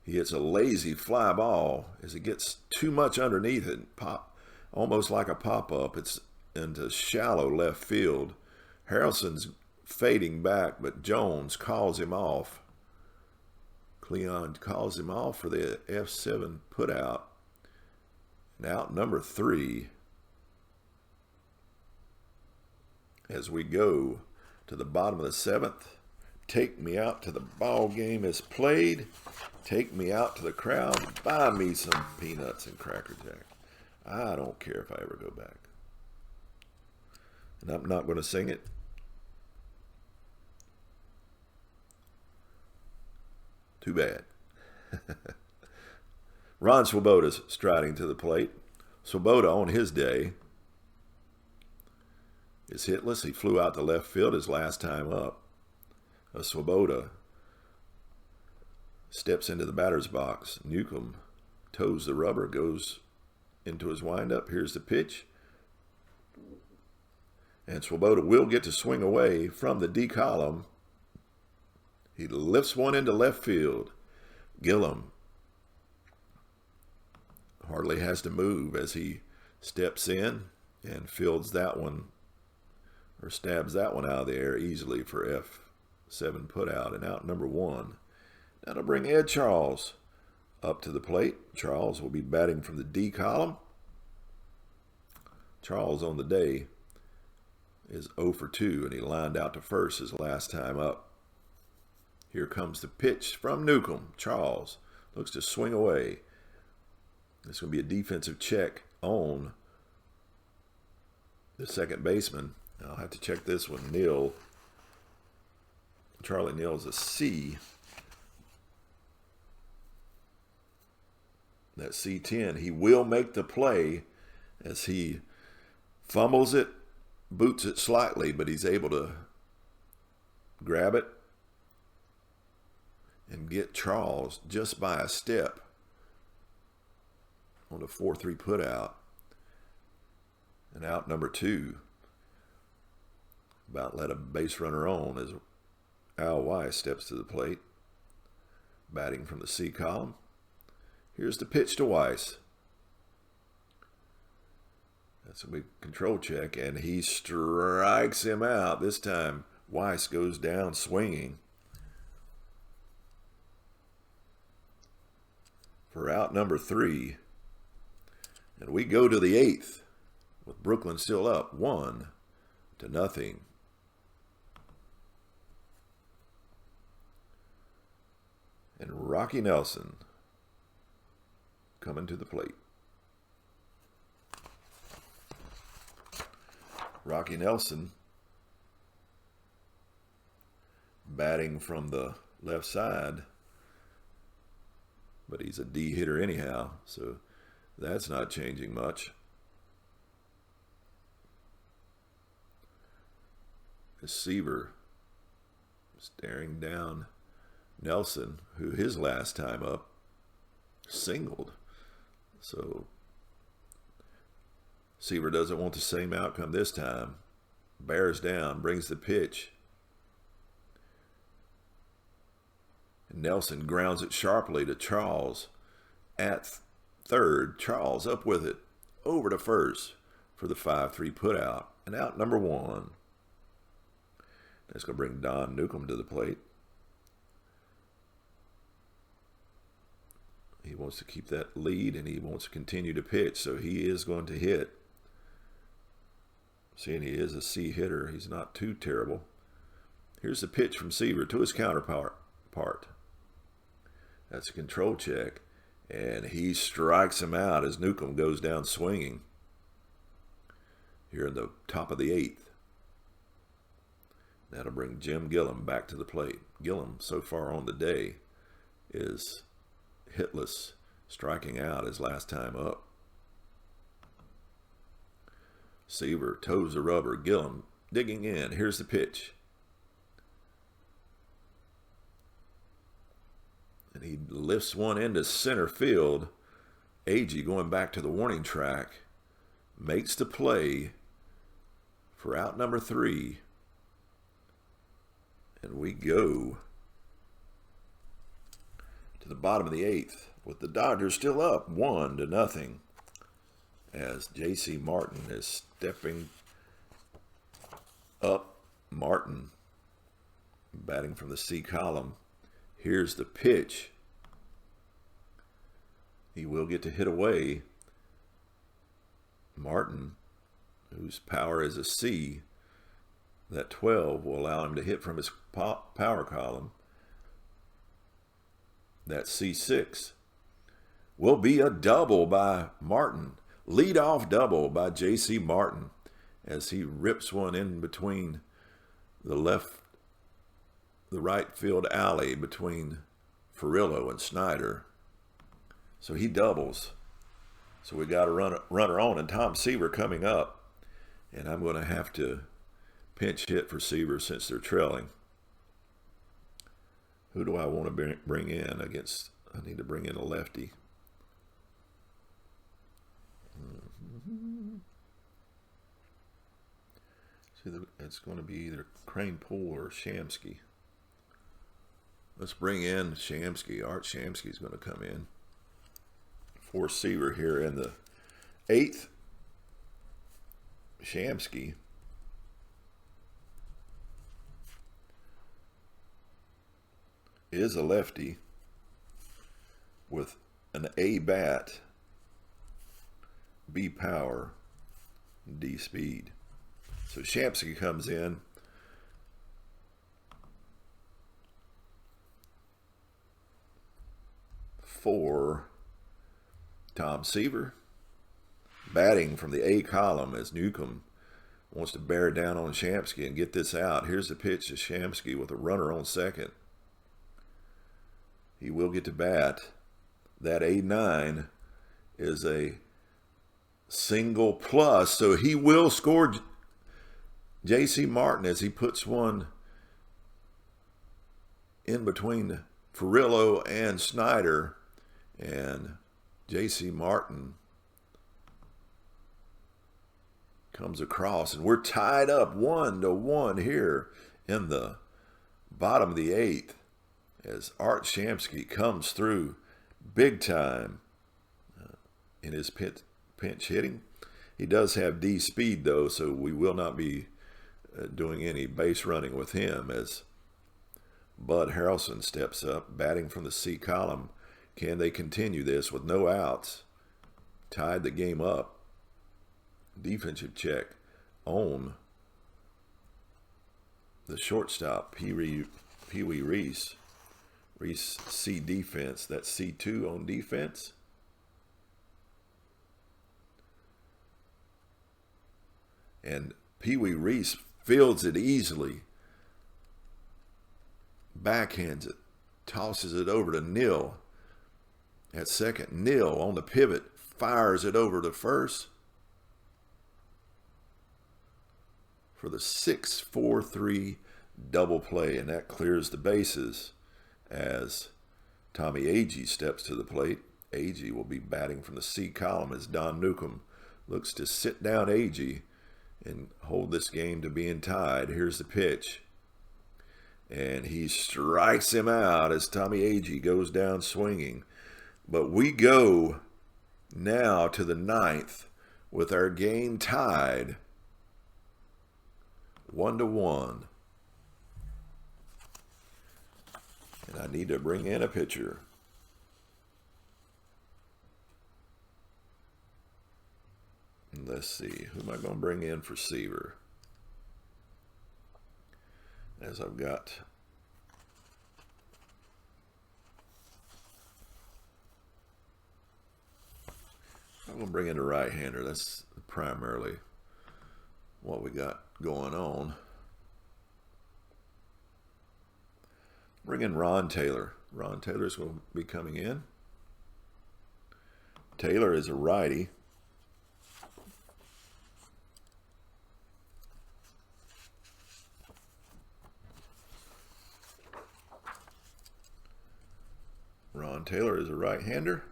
He hits a lazy fly ball as it gets too much underneath it. Almost like a pop-up. It's into shallow left field. Harrelson's fading back, but Jones calls him off. Cleon calls him off for the F7 put out. And out number 3 as we go to the bottom of the 7th. Take me out to the ball game is played. Take me out to the crowd. Buy me some peanuts and Cracker Jack. I don't care if I ever go back. And I'm not going to sing it. Too bad. Ron Swoboda's striding to the plate. Swoboda on his day is hitless. He flew out to left field his last time up. Swoboda steps into the batter's box. Newcomb toes the rubber, goes into his windup. Here's the pitch. And Swoboda will get to swing away from the D column. He lifts one into left field. Gillum hardly has to move as he steps in and fields that one, or stabs that one out of the air easily for F7 put out. And out number 1. That'll bring Ed Charles up to the plate. Charles will be batting from the D column. Charles on the day is 0 for 2, and he lined out to first his last time up. Here comes the pitch from Newcomb. Charles looks to swing away. It's going to be a defensive check on the second baseman. I'll have to check this one. Neal. Charlie Neal's a C. That C10. He will make the play as he fumbles it, boots it slightly, but he's able to grab it and get Charles just by a step on a 4-3 put out. And out number 2. About let a base runner on as Al Weiss steps to the plate, batting from the C column. Here's the pitch to Weiss. That's a big control check, and he strikes him out. This time, Weiss goes down swinging. For out number 3. And we go to the 8th with Brooklyn still up 1-0. And Rocky Nelson coming to the plate. Rocky Nelson batting from the left side, but he's a D hitter anyhow, so that's not changing much. Seaver staring down Nelson, who his last time up singled. So Seaver doesn't want the same outcome this time. bears down, brings the pitch. Nelson grounds it sharply to Charles at third. Charles up with it, over to first for the 5-3 put out. And out number 1. That's going to bring Don Newcomb to the plate. He wants to keep that lead, and he wants to continue to pitch, so he is going to hit. Seeing he is a C hitter, he's not too terrible. Here's the pitch from Seaver to his counterpart. That's a control check, and he strikes him out as Newcomb goes down swinging here in the top of the 8th. That'll bring Jim Gillum back to the plate. Gillum, so far on the day, is hitless, striking out his last time up. Seaver toes the rubber. Gillum digging in. Here's the pitch. And he lifts one into center field. Agee going back to the warning track. Makes the play for out number 3. And we go to the bottom of the 8th with the Dodgers still up 1-0 as J.C. Martin is stepping up. Martin batting from the C column. Here's the pitch. He will get to hit away. Martin, whose power is a C, that 12 will allow him to hit from his power column. That C6 will be a double by Martin. Lead-off double by J.C. Martin as he rips one in between the right field alley between Furillo and Snyder. So he doubles. So we got a runner on, and Tom Seaver coming up. And I'm going to have to pinch hit for Seaver since they're trailing. Who do I want to bring in against? I need to bring in a lefty. See, it's going to be either Crane Poole or Shamsky. Let's bring in Shamsky. Art Shamsky is going to come in for Seaver here in the 8th. Shamsky is a lefty with an A bat, B power, D speed. So Shamsky comes in. For Tom Seaver, batting from the A column as Newcomb wants to bear down on Shamsky and get this out. Here's the pitch to Shamsky with a runner on second. He will get to bat. That A9 is a single plus, so he will score J.C. Martin as he puts one in between Furillo and Snyder. And J.C. Martin comes across, and we're tied up 1-1 here in the bottom of the 8th as Art Shamsky comes through big time in his pinch hitting. He does have D speed, though, so we will not be doing any base running with him as Bud Harrelson steps up, batting from the C column. Can they continue this with no outs? Tied the game up. Defensive check on the shortstop, Pee Wee Reese. Reese C defense. That's C2 on defense. And Pee Wee Reese fields it easily. Backhands it. Tosses it over to Neal. At second, Neal on the pivot fires it over to first for the 6-4-3 double play, and that clears the bases as Tommy Agee steps to the plate. Agee will be batting from the C column as Don Newcomb looks to sit down Agee and hold this game to being tied. Here's the pitch. And he strikes him out as Tommy Agee goes down swinging. But we go now to the 9th with our game tied 1-1. And I need to bring in a pitcher. Let's see, who am I going to bring in for Seaver? As I'm going to bring in a right-hander. That's primarily what we got going on. Bring in Ron Taylor. Ron Taylor's going to be coming in. Taylor is a righty. Ron Taylor is a right-hander.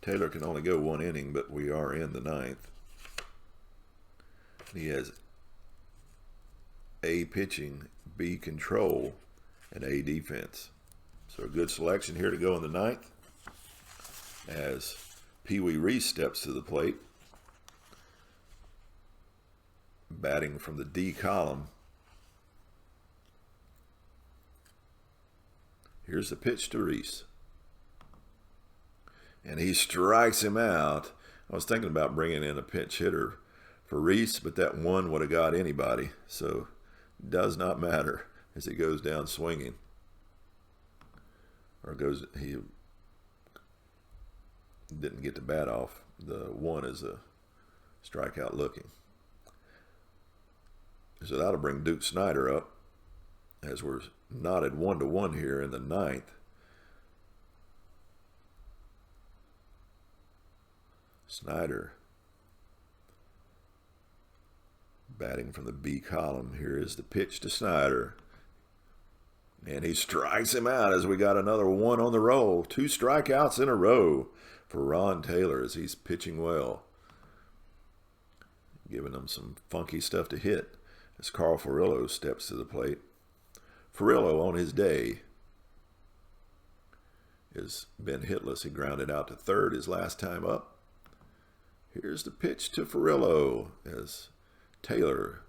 Taylor can only go 1 inning, but we are in the 9th. He has A pitching, B control, and A defense. So a good selection here to go in the 9th as Pee Wee Reese steps to the plate. Batting from the D column. Here's the pitch to Reese. And he strikes him out. I was thinking about bringing in a pinch hitter for Reese, but that one would have got anybody. So it does not matter as he goes down swinging. Or he didn't get the bat off. The one is a strikeout looking. So that'll bring Duke Snyder up as we're knotted 1-1 here in the 9th. Snyder batting from the B column. Here is the pitch to Snyder. And he strikes him out as we got another one on the roll. 2 strikeouts in a row for Ron Taylor as he's pitching well. Giving them some funky stuff to hit as Carl Furillo steps to the plate. Furillo on his day has been hitless. He grounded out to third his last time up. Here's the pitch to Furillo as Taylor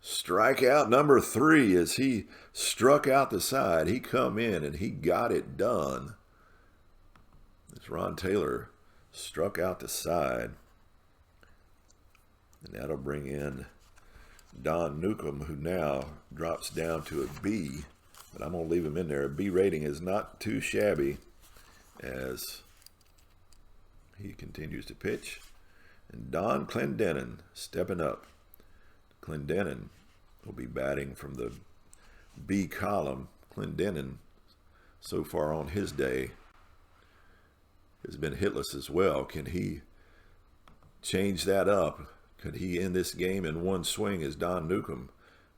strikeout number 3 as he struck out the side. He come in and he got it done. As Ron Taylor struck out the side. And that'll bring in Don Newcomb, who now drops down to a B. But I'm going to leave him in there. A B rating is not too shabby as he continues to pitch. And Don Clendenin stepping up. Clendenin will be batting from the B column. Clendenin, so far on his day, has been hitless as well. Can he change that up? Could he end this game in one swing as Don Newcomb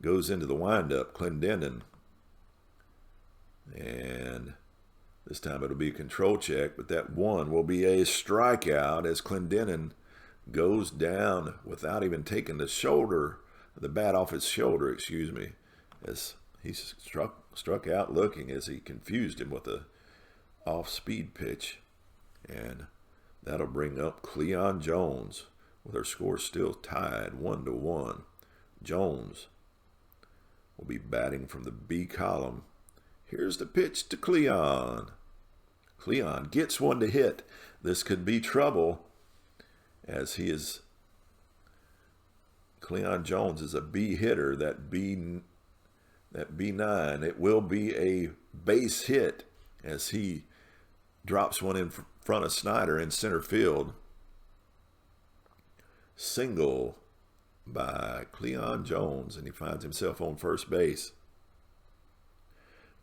goes into the windup? Clendenin. And this time it'll be a control check, but that one will be a strikeout as Clendenin goes down without even taking the bat off his shoulder, as he struck out looking as he confused him with a off-speed pitch. And that'll bring up Cleon Jones with our score still tied 1-1. Jones will be batting from the B column. Here's the pitch to Cleon. Cleon gets one to hit. This could be trouble as Cleon Jones is a B hitter. That B9, it will be a base hit as he drops one in front of Snyder in center field. Single by Cleon Jones, and he finds himself on first base.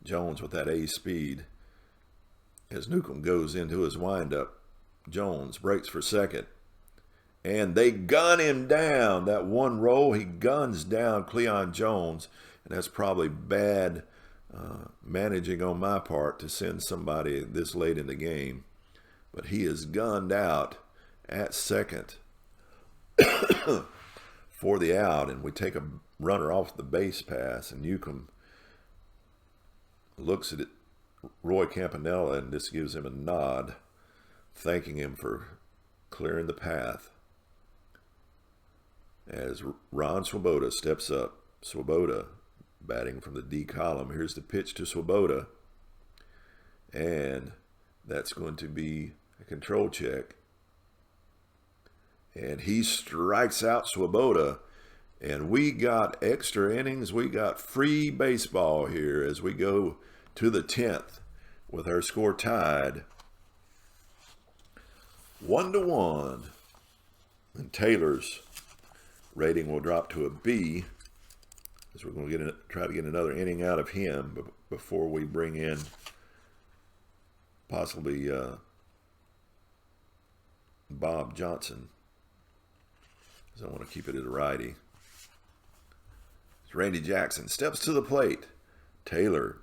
Jones with that A speed. As Newcomb goes into his windup, Jones breaks for second. And they gun him down. That one roll, he guns down Cleon Jones. And that's probably bad managing on my part to send somebody this late in the game. But he is gunned out at second for the out, and we take a runner off the base pass, and Newcomb looks at it, Roy Campanella, and this gives him a nod, thanking him for clearing the path. As Ron Swoboda steps up, Swoboda batting from the D column. Here's the pitch to Swoboda, and that's going to be a control check. And he strikes out Swoboda, and we got extra innings. We got free baseball here as we go to the 10th with our score tied 1-1. And Taylor's rating will drop to a B, as we're going to try to get another inning out of him before we bring in possibly Bob Johnson, because I want to keep it at a righty. Randy Jackson steps to the plate. Taylor,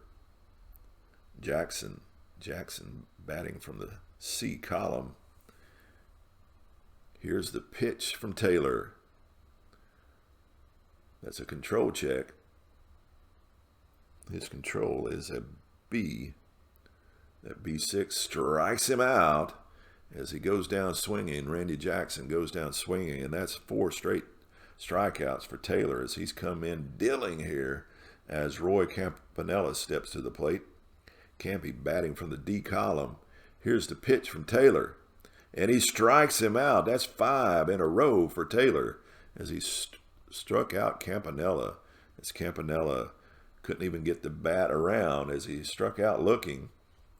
Jackson batting from the C column. Here's the pitch from Taylor. That's a control check. His control is a B. That B6 strikes him out as he goes down swinging. Randy Jackson goes down swinging, and that's 4 straight strikeouts for Taylor as he's come in dealing here as Roy Campanella steps to the plate. Campy batting from the D column. Here's the pitch from Taylor, and he strikes him out. That's 5 in a row for Taylor as he struck out Campanella. As Campanella couldn't even get the bat around as he struck out looking.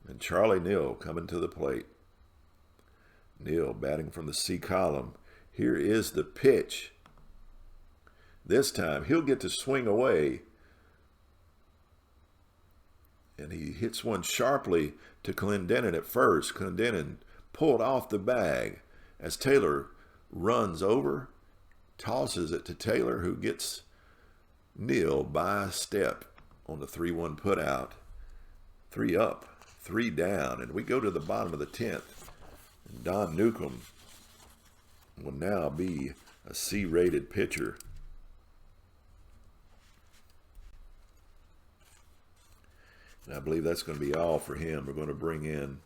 And Charlie Neal coming to the plate. Neal batting from the C column. Here is the pitch. This time he'll get to swing away. And he hits one sharply to Clendenin at first. Clendenin pulled off the bag as Taylor runs over, tosses it to Taylor, who gets Neal by a step on the 3-1 put out. 3 up, 3 down, and we go to the bottom of the 10th. And Don Newcomb will now be a C-rated pitcher. And I believe that's going to be all for him. We're going to bring in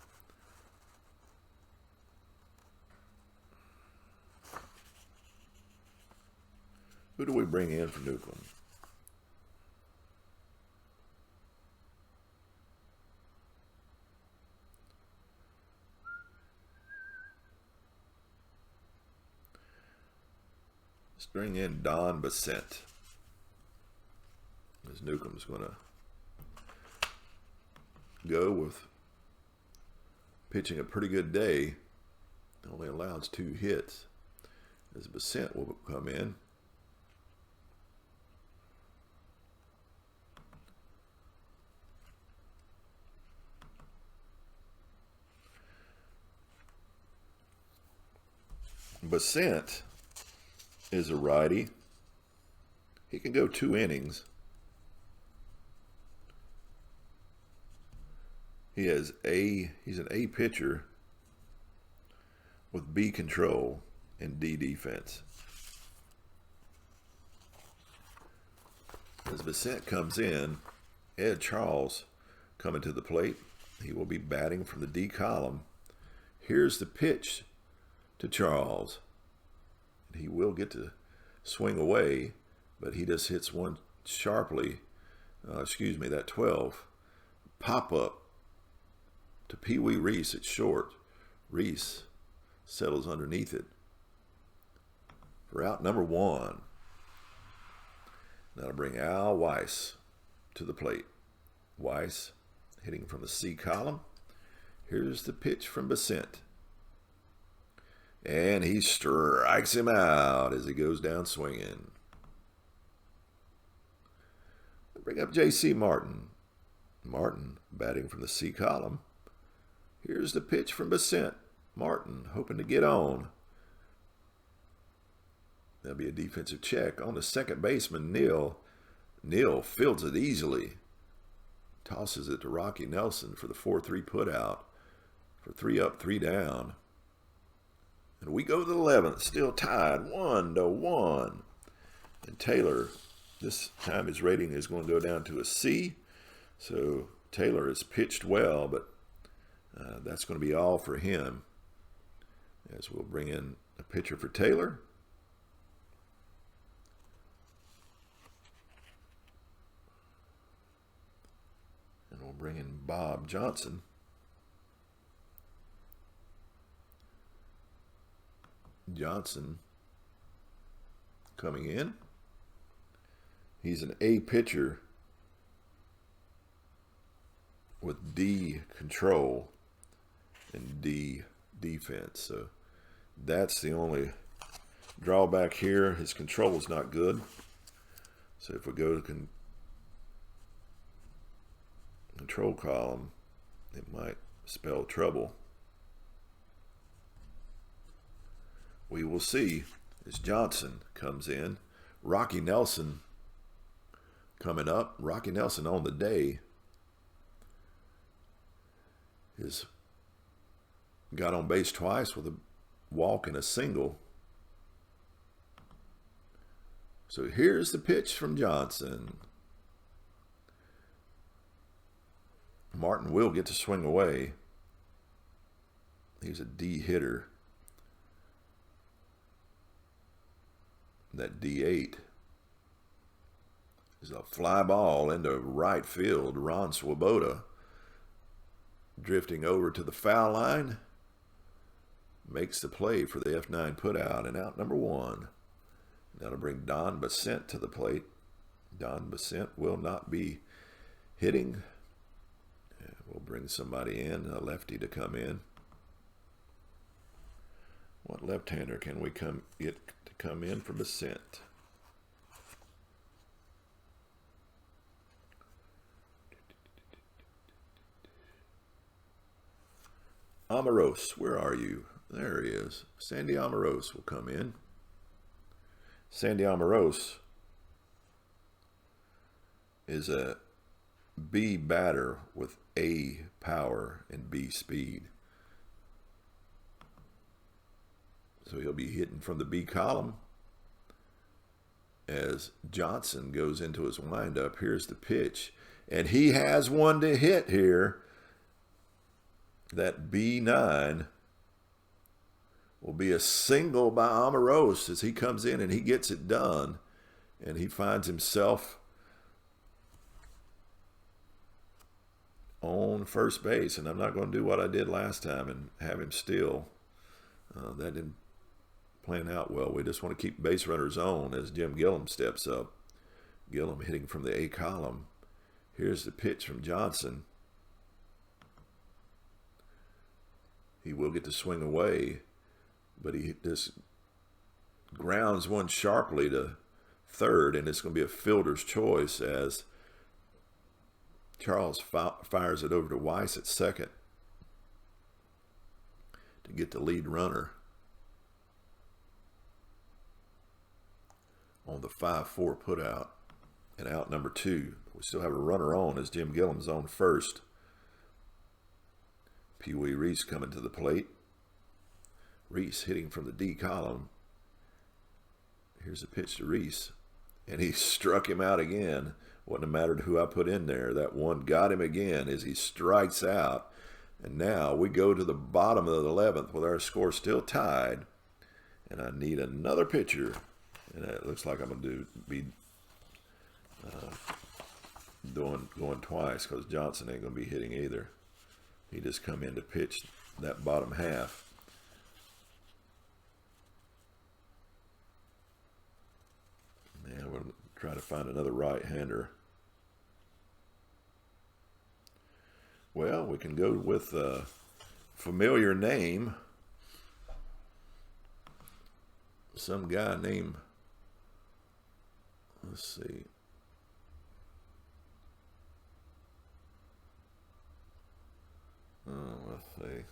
who do we bring in for Newcomb? Let's bring in Don Bassett, as Newcomb's going to go with pitching a pretty good day. Only allows 2 hits, as Bassett will come in. Bassett is a righty. He can go 2 innings. He's an A pitcher with B control and D defense. As Bassett comes in, Ed Charles coming to the plate. He will be batting from the D column. Here's the pitch to Charles. He will get to swing away, but he just hits one sharply. That 12. Pop up to Pee Wee Reese at short. Reese settles underneath it for out number 1. That'll bring Al Weiss to the plate. Weiss hitting from the C column. Here's the pitch from Bassett. And he strikes him out as he goes down swinging. Bring up J.C. Martin. Martin batting from the C column. Here's the pitch from Bassett. Martin hoping to get on. That'll be a defensive check on the second baseman, Neal. Neal fields it easily. Tosses it to Rocky Nelson for the 4-3 put out. For 3 up, 3 down. And we go to the 11th, still tied 1-1. And Taylor, this time his rating is going to go down to a C. So Taylor has pitched well, but that's going to be all for him. As we'll bring in a pitcher for Taylor. And we'll bring in Bob Johnson. Johnson coming in. He's an A pitcher with D control and D defense. So that's the only drawback here. His control is not good. So if we go to control column, it might spell trouble. We will see as Johnson comes in. Rocky Nelson coming up. Rocky Nelson on the day is got on base twice with a walk and a single. So here's the pitch from Johnson. Martin will get to swing away. He's a D hitter. That D8 is a fly ball into right field. Ron Swoboda drifting over to the foul line makes the play for the F9 putout, and out number 1. That'll bring Don Basent to the plate. Don Basent will not be hitting. We'll bring somebody in, a lefty, to come in. What left-hander can we get to come in for Basent? Amaros, where are you? There he is. Sandy Amaros will come in. Sandy Amaros is a B batter with A power and B speed. So he'll be hitting from the B column. As Johnson goes into his windup, here's the pitch. And he has one to hit here. That B9 will be a single by Amaros as he comes in and he gets it done. And he finds himself on first base. And I'm not going to do what I did last time and have him steal. That didn't plan out well. We just want to keep base runners on as Jim Gillum steps up. Gillum hitting from the A column. Here's the pitch from Johnson. He will get to swing away, but he just grounds one sharply to third, and it's going to be a fielder's choice as Charles fires it over to Weiss at second to get the lead runner on the 5-4 putout. And out number 2. We still have a runner on as Jim Gillum's on first. Pee Wee Reese coming to the plate. Reese hitting from the D column. Here's a pitch to Reese. And he struck him out again. Wouldn't have mattered who I put in there. That one got him again as he strikes out. And now we go to the bottom of the 11th with our score still tied. And I need another pitcher. And it looks like I'm going to be going twice because Johnson ain't going to be hitting either. He just come in to pitch that bottom half. Now we'll try to find another right-hander. Well, we can go with a familiar name. Some guy named, let's see. Let's see.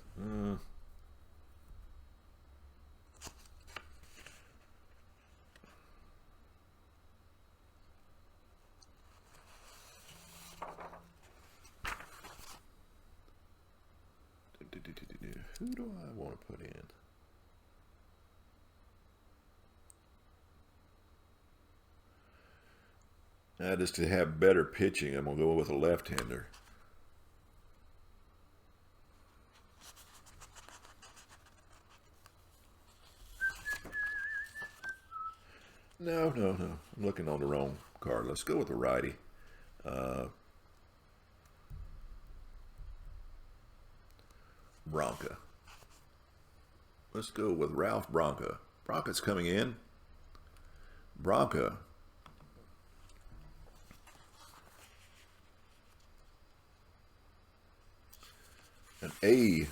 Who do I want to put in? Just to have better pitching, I'm going to go with a left-hander. No. I'm looking on the wrong card. Let's go with the righty. Bronca. Let's go with Ralph Bronca. Bronca's coming in. Bronca. An A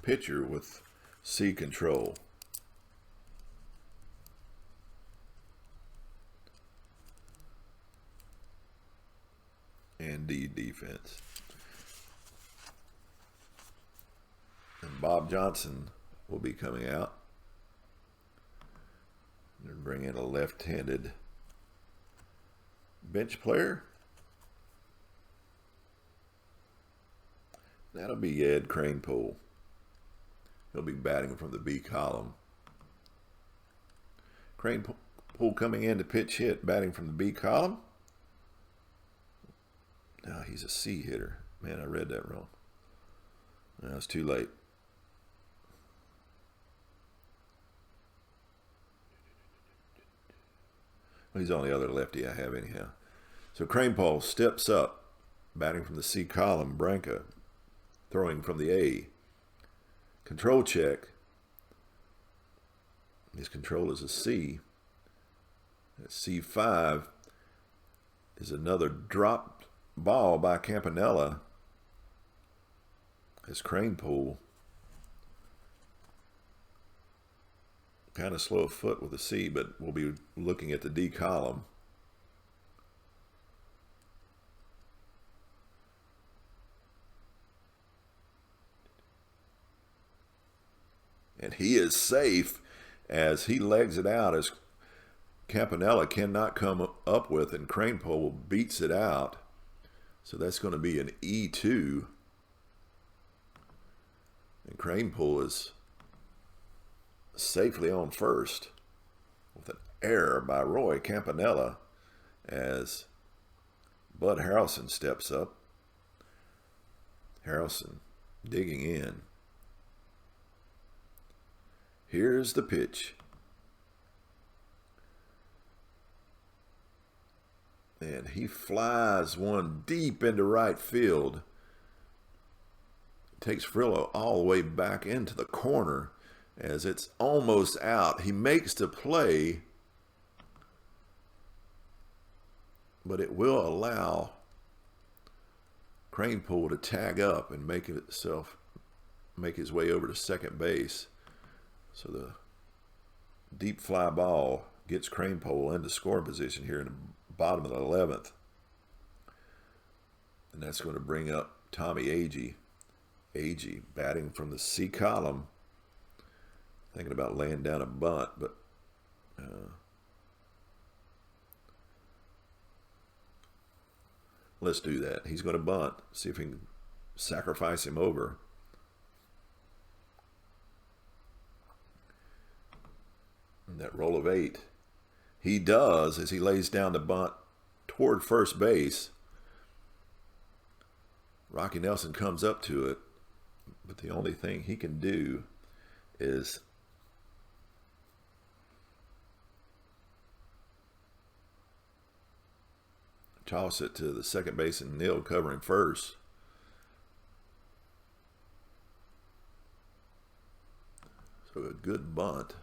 pitcher with C control. And D defense. And Bob Johnson will be coming out. And bring in a left-handed bench player. That'll be Ed Kranepool. He'll be batting from the B column. Kranepool coming in to pitch hit, batting from the B column. No, he's a C hitter. Man, I read that wrong. No, it's too late. Well, he's the only other lefty I have anyhow. So Kranepool steps up, batting from the C column. Bronca throwing from the A. Control check. His control is a C. That C5 is another dropped ball by Campanella. As Kranepool kind of slow of foot with a C, but we'll be looking at the D column. And he is safe as he legs it out as Campanella cannot come up with, and Kranepool beats it out. So that's going to be an E2. And Kranepool is safely on first with an error by Roy Campanella as Bud Harrelson steps up. Harrelson digging in. Here's the pitch. And he flies one deep into right field. Takes Frillo all the way back into the corner as it's almost out. He makes the play, but it will allow Kranepool to tag up and make his way over to second base. So the deep fly ball gets Kranepool into scoring position here in the bottom of the 11th. And that's going to bring up Tommy Agee. Agee batting from the C column. Thinking about laying down a bunt, but let's do that. He's going to bunt. See if we can sacrifice him over. And that roll of 8. He does as he lays down the bunt toward first base. Rocky Nelson comes up to it, but the only thing he can do is toss it to the second baseman, Neal, covering first. So a good bunt.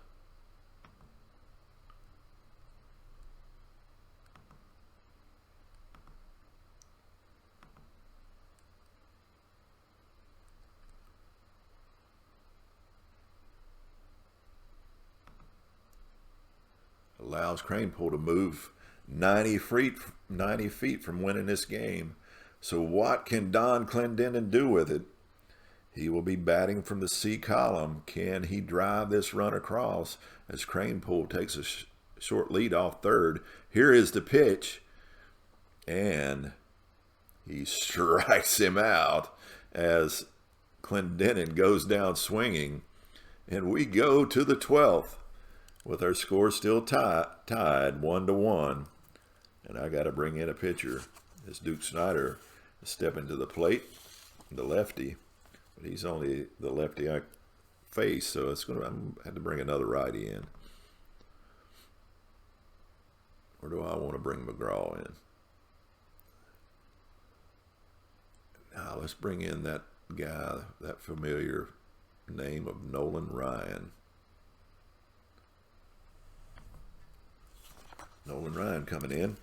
Allows Kranepool to move 90 feet from winning this game. So what can Don Clendenin do with it? He will be batting from the C column. Can he drive this run across as Kranepool takes a short lead off third? Here is the pitch. And he strikes him out as Clendenin goes down swinging. And we go to the 12th with our score still tied 1-1. And I got to bring in a pitcher. As Duke Snider is stepping to the plate, the lefty, but he's only the lefty I face, so it's going to. I'm have to bring another righty in. Or do I want to bring McGraw in? Now let's bring in that guy, that familiar name of Nolan Ryan. Nolan Ryan coming in.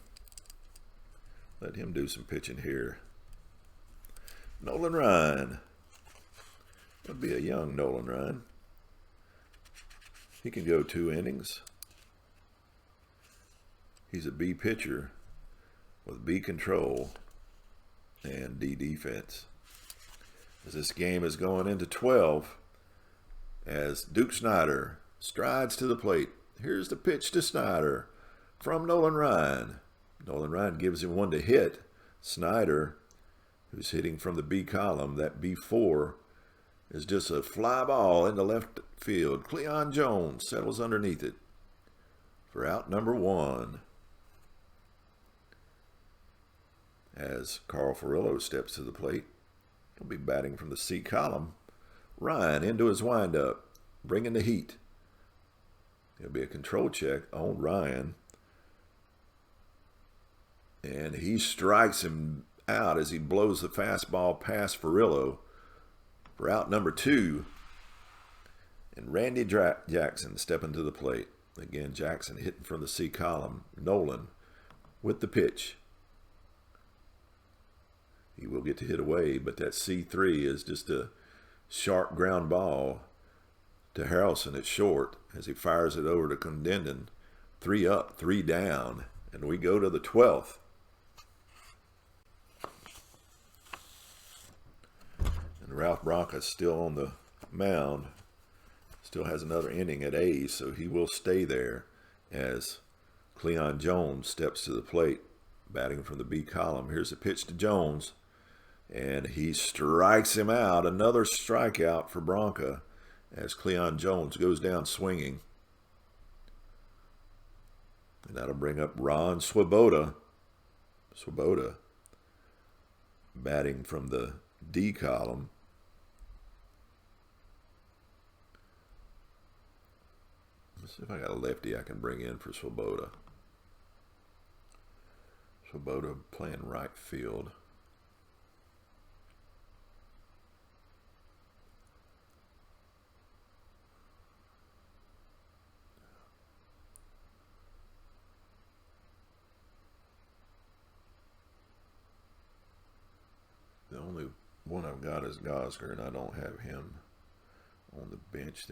Let him do some pitching here. Nolan Ryan. Would be a young Nolan Ryan. He can go 2 innings. He's a B pitcher with B control and D defense. As this game is going into 12, as Duke Snider strides to the plate. Here's the pitch to Snider from Nolan Ryan. Nolan Ryan gives him one to hit. Snider, who's hitting from the B column, that B4 is just a fly ball into left field. Cleon Jones settles underneath it for out number 1. As Carl Furillo steps to the plate, he'll be batting from the C column. Ryan into his windup, bringing the heat. There'll be a control check on Ryan. And he strikes him out as he blows the fastball past Furillo for out number 2. And Randy Jackson stepping to the plate. Again, Jackson hitting from the C column. Nolan with the pitch. He will get to hit away, but that C3 is just a sharp ground ball to Harrelson at short as he fires it over to Condendon. 3 up, 3 down, and we go to the 12th. And Ralph Branca still on the mound, still has another inning at A's, so he will stay there as Cleon Jones steps to the plate, batting from the B column. Here's a pitch to Jones. And he strikes him out. Another strikeout for Branca as Cleon Jones goes down swinging. And that'll bring up Ron Swoboda. Swoboda batting from the D column. Let's see if I got a lefty I can bring in for Swoboda. Swoboda playing right field. The only one I've got is Gosger, and I don't have him on the bench.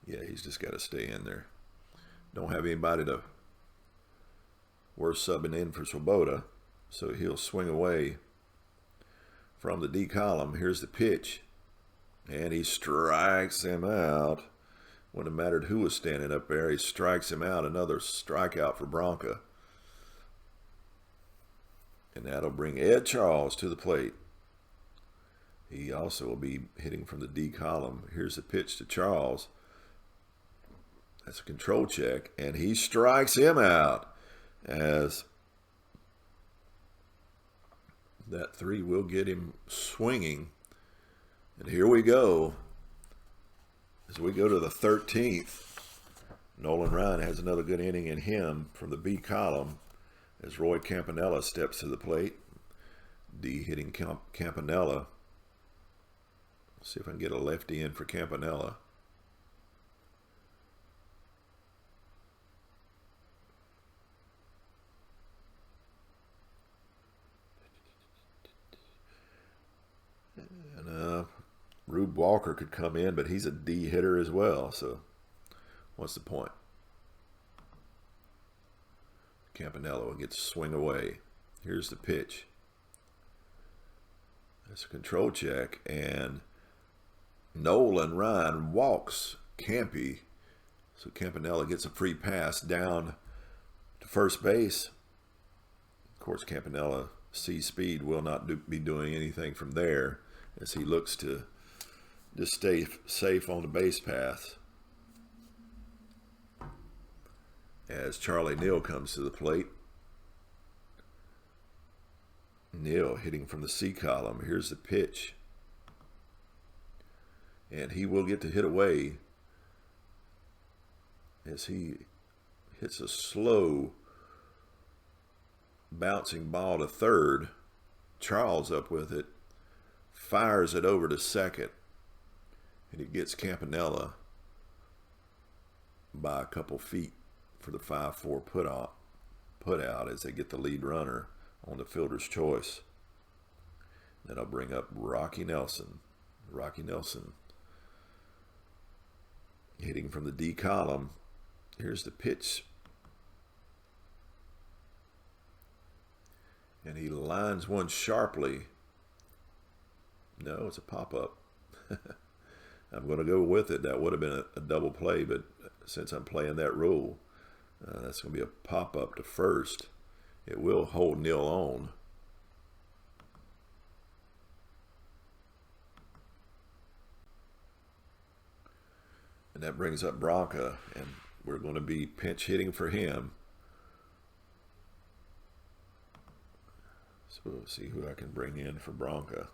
Yeah, he's just got to stay in there. Don't have anybody to worth subbing in for Swoboda, so he'll swing away from the D column. Here's the pitch, and he strikes him out. Wouldn't have mattered who was standing up there. He strikes him out. Another strikeout for Branca. And that'll bring Ed Charles to the plate. He also will be hitting from the D column. Here's the pitch to Charles. That's a control check, and he strikes him out as that 3 will get him swinging. And here we go. As we go to the 13th, Nolan Ryan has another good inning in him from the B column as Roy Campanella steps to the plate. D hitting Campanella. Let's see if I can get a lefty in for Campanella. And Rube Walker could come in, but he's a D hitter as well, so what's the point? Campanella will get to swing away. Here's the pitch. That's a control check, and Nolan Ryan walks Campy. So Campanella gets a free pass down to first base. Of course, Campanella sees speed, will not be doing anything from there as he looks to just stay safe on the base path. as Charlie Neal comes to the plate. Neal hitting from the C column. Here's the pitch. And he will get to hit away as he hits a slow bouncing ball to third. Charles up with it, fires it over to second, and he gets Campanella by a couple feet for the 5-4 put out as they get the lead runner on the fielder's choice. Then I'll bring up Rocky Nelson. Rocky Nelson hitting from the D column. Here's the pitch. And he lines one sharply. No, it's a pop-up. I'm going to go with it. That would have been a double play, but since I'm playing that rule, that's going to be a pop-up to first. It will hold Neal on. And that brings up Bronca, and we're going to be pinch hitting for him. So we'll see who I can bring in for Bronca.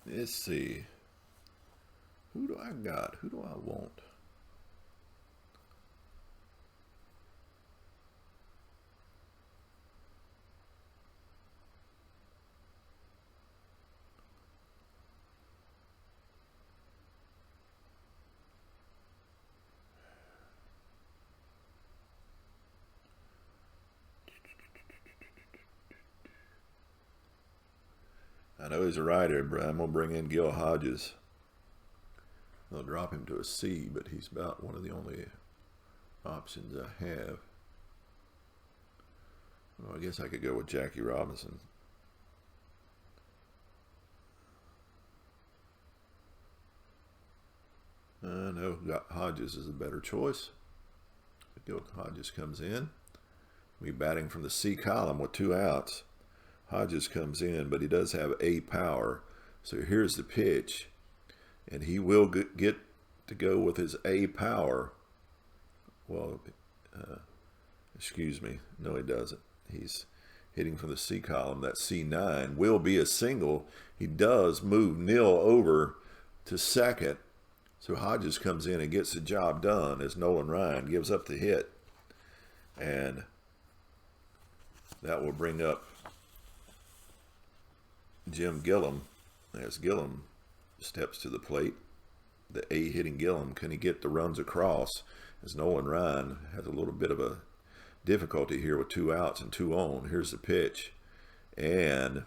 Let's see. Who do I got? Who do I want? I know he's a rider, but I'm going to bring in Gil Hodges. I'll drop him to a C, but he's about one of the only options I have. Well, I guess I could go with Jackie Robinson. No, Hodges is a better choice. Gil Hodges comes in. We batting from the C column with 2 outs. Hodges comes in, but he does have A power. So here's the pitch, and he will get to go with his A power. Well, excuse me. No, he doesn't. He's hitting from the C column. That C9 will be a single. He does move Neal over to second. So Hodges comes in and gets the job done as Nolan Ryan gives up the hit. And that will bring up Jim Gillum as Gillum steps to the plate. The A hitting Gillum, can he get the runs across as Nolan Ryan has a little bit of a difficulty here with 2 outs and 2 on. Here's the pitch, and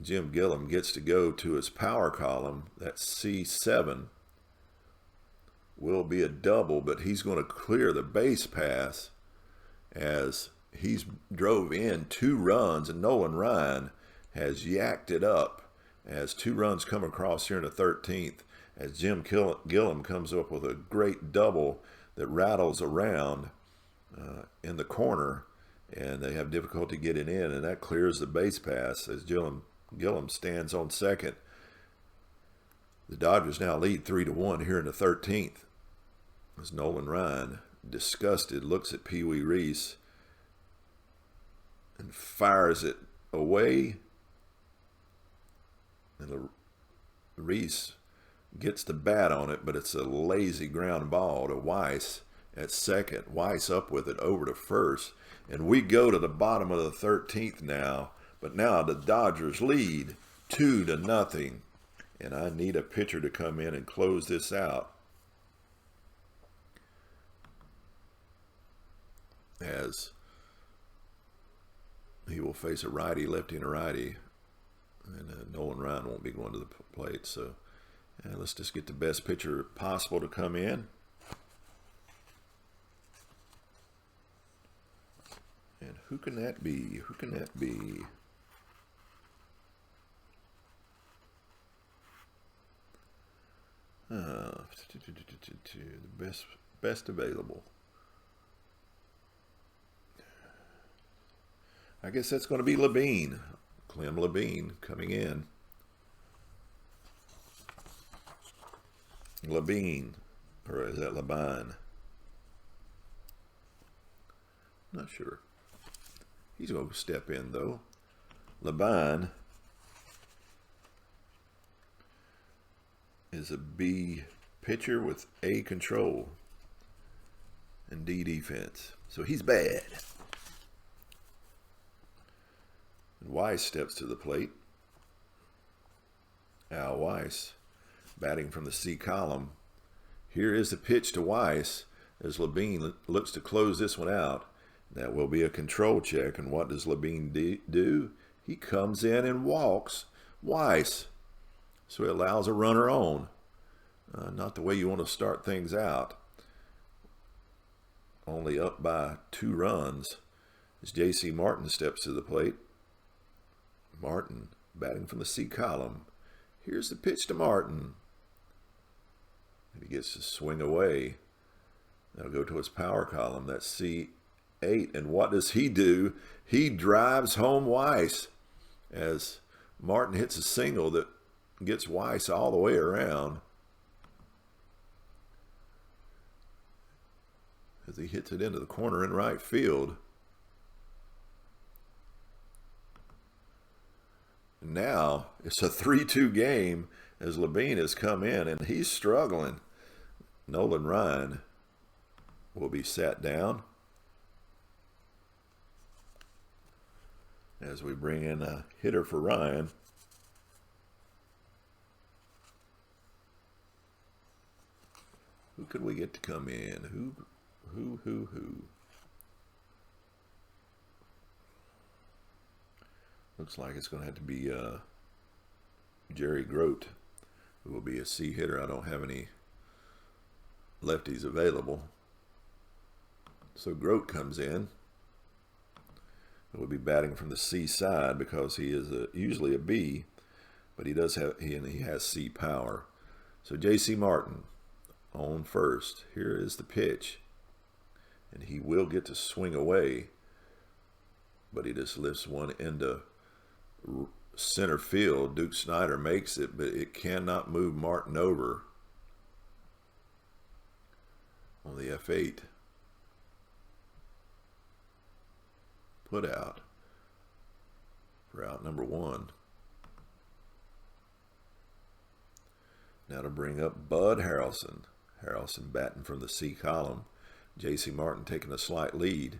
Jim Gillum gets to go to his power column. That C7 will be a double, but he's going to clear the base pass as he's drove in 2 runs, and Nolan Ryan has yacked it up as 2 runs come across here in the 13th as Jim Gillum comes up with a great double that rattles around in the corner, and they have difficulty getting in, and that clears the base pass as Gillum stands on second. The Dodgers now lead 3-1 here in the 13th as Nolan Ryan, disgusted, looks at Pee Wee Reese and fires it away. And Reese gets the bat on it, but it's a lazy ground ball to Weiss, at second. Weiss up with it over to first. And we go to the bottom of the 13th now. But now the Dodgers lead 2-0. And I need a pitcher to come in and close this out. As he will face a righty, lefty, and a righty. And Nolan Ryan won't be going to the plate. So let's just get the best pitcher possible to come in. And who can that be? Who can that be? The best available. I guess that's going to be Levine. Clem Levine coming in. Levine, or is that Levine? Not sure. He's going to step in though. Levine is a B pitcher with A control and D defense. So he's bad. And Weiss steps to the plate. Al Weiss batting from the C column. Here is the pitch to Weiss as Levine looks to close this one out. That will be a control check. And what does Levine do? He comes in and walks Weiss. So it allows a runner on. Not the way you want to start things out. Only up by 2 runs as J.C. Martin steps to the plate. Martin batting from the C column. Here's the pitch to Martin. He gets to swing away. That'll go to his power column. That's C8. And what does he do? He drives home Weiss as Martin hits a single that gets Weiss all the way around. As he hits it into the corner in right field. Now it's a 3-2 game as Levine has come in and he's struggling. Nolan Ryan will be sat down as we bring in a hitter for Ryan. Who could we get to come in? Who? Looks like it's going to have to be Jerry Grote, who will be a C hitter. I don't have any lefties available. So Grote comes in. He'll be batting from the C side because he is usually a B, but he does have he has C power. So J.C. Martin on first. Here is the pitch. And he will get to swing away, but he just lifts one into center field. Duke Snyder makes it, but it cannot move Martin over on the F8. Put out for out number 1. Now to bring up Bud Harrelson. Harrelson batting from the C column. J.C. Martin taking a slight lead.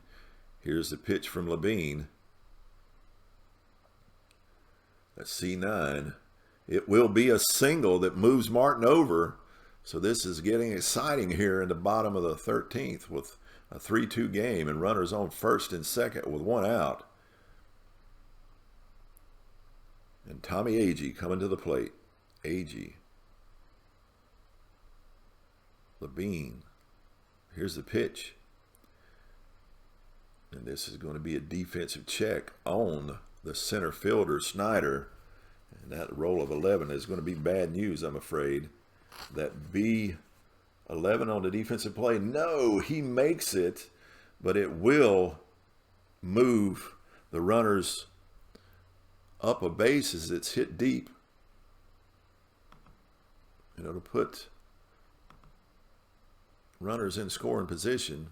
Here's the pitch from Levine. That's C9. It will be a single that moves Martin over. So this is getting exciting here in the bottom of the 13th with a 3-2 game and runners on first and second with 1 out. And Tommy Agee coming to the plate. Agee. Levine. Here's the pitch. And this is going to be a defensive check on the center fielder, Snyder. And that roll of 11 is going to be bad news, I'm afraid. That B11 on the defensive play. No, he makes it, but it will move the runners up a base as it's hit deep. And it'll put runners in scoring position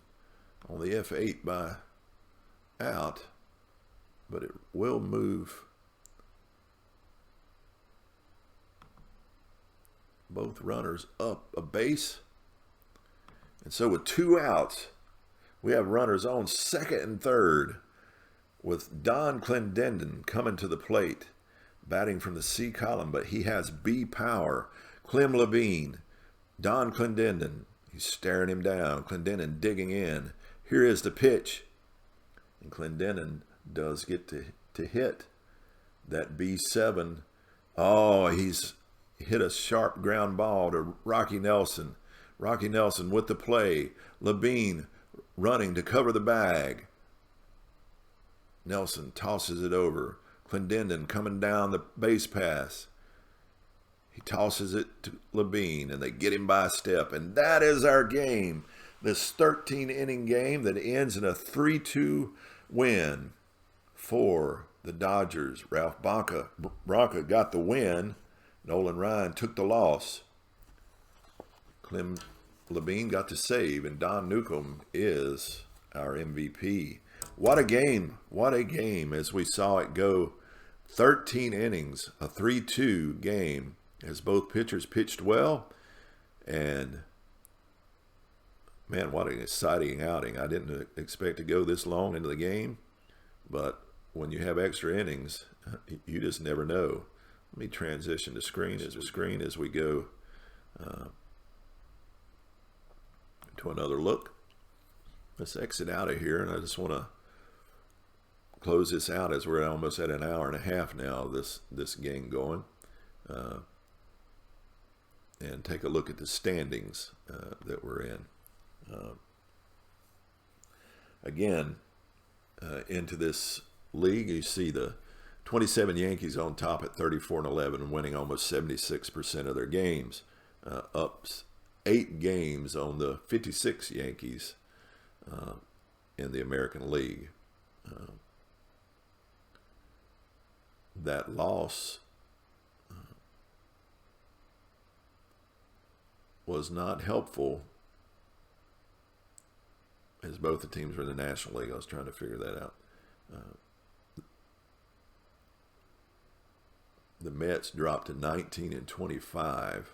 on the F8 by out, but it will move both runners up a base, And so with 2 outs, we have runners on second and third with Don Clendenden coming to the plate, batting from the C column, but he has B power. Clem Levine, Don Clendenden, he's staring him down. Clendenden digging in. Here is the pitch. And Clendenden does get to hit that B7. Oh, he's hit a sharp ground ball to Rocky Nelson. Rocky Nelson with the play. Levine running to cover the bag. Nelson tosses it over. Clendenden coming down the base pass. He tosses it to Levine, and they get him by a step. And that is our game. This 13-inning game that ends in a 3-2 win for the Dodgers. Ralph Branca got the win. Nolan Ryan took the loss. Clem Levine got the save, and Don Newcomb is our MVP. What a game. What a game as we saw it go. 13 innings, a 3-2 game as both pitchers pitched well. And, man, what an exciting outing. I didn't expect to go this long into the game, but when you have extra innings, you just never know. Let me transition to screen as we go to another look. Let's exit out of here, and I just want to close this out as we're almost at an hour and a half now, this game going, and take a look at the standings that we're in. Again, into this league, you see the 27 Yankees on top at 34-11, winning almost 76% of their games, up 8 games on the 56 Yankees in the American League. That loss was not helpful as both the teams were in the National League. I was trying to figure that out. The Mets dropped to 19-25.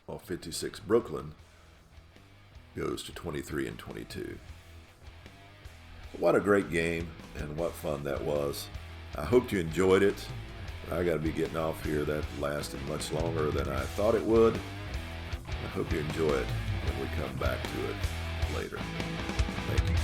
While 56 Brooklyn goes to 23-22. What a great game, and what fun that was. I hope you enjoyed it. I got to be getting off here. That lasted much longer than I thought it would. I hope you enjoy it when we come back to it later. Thank you.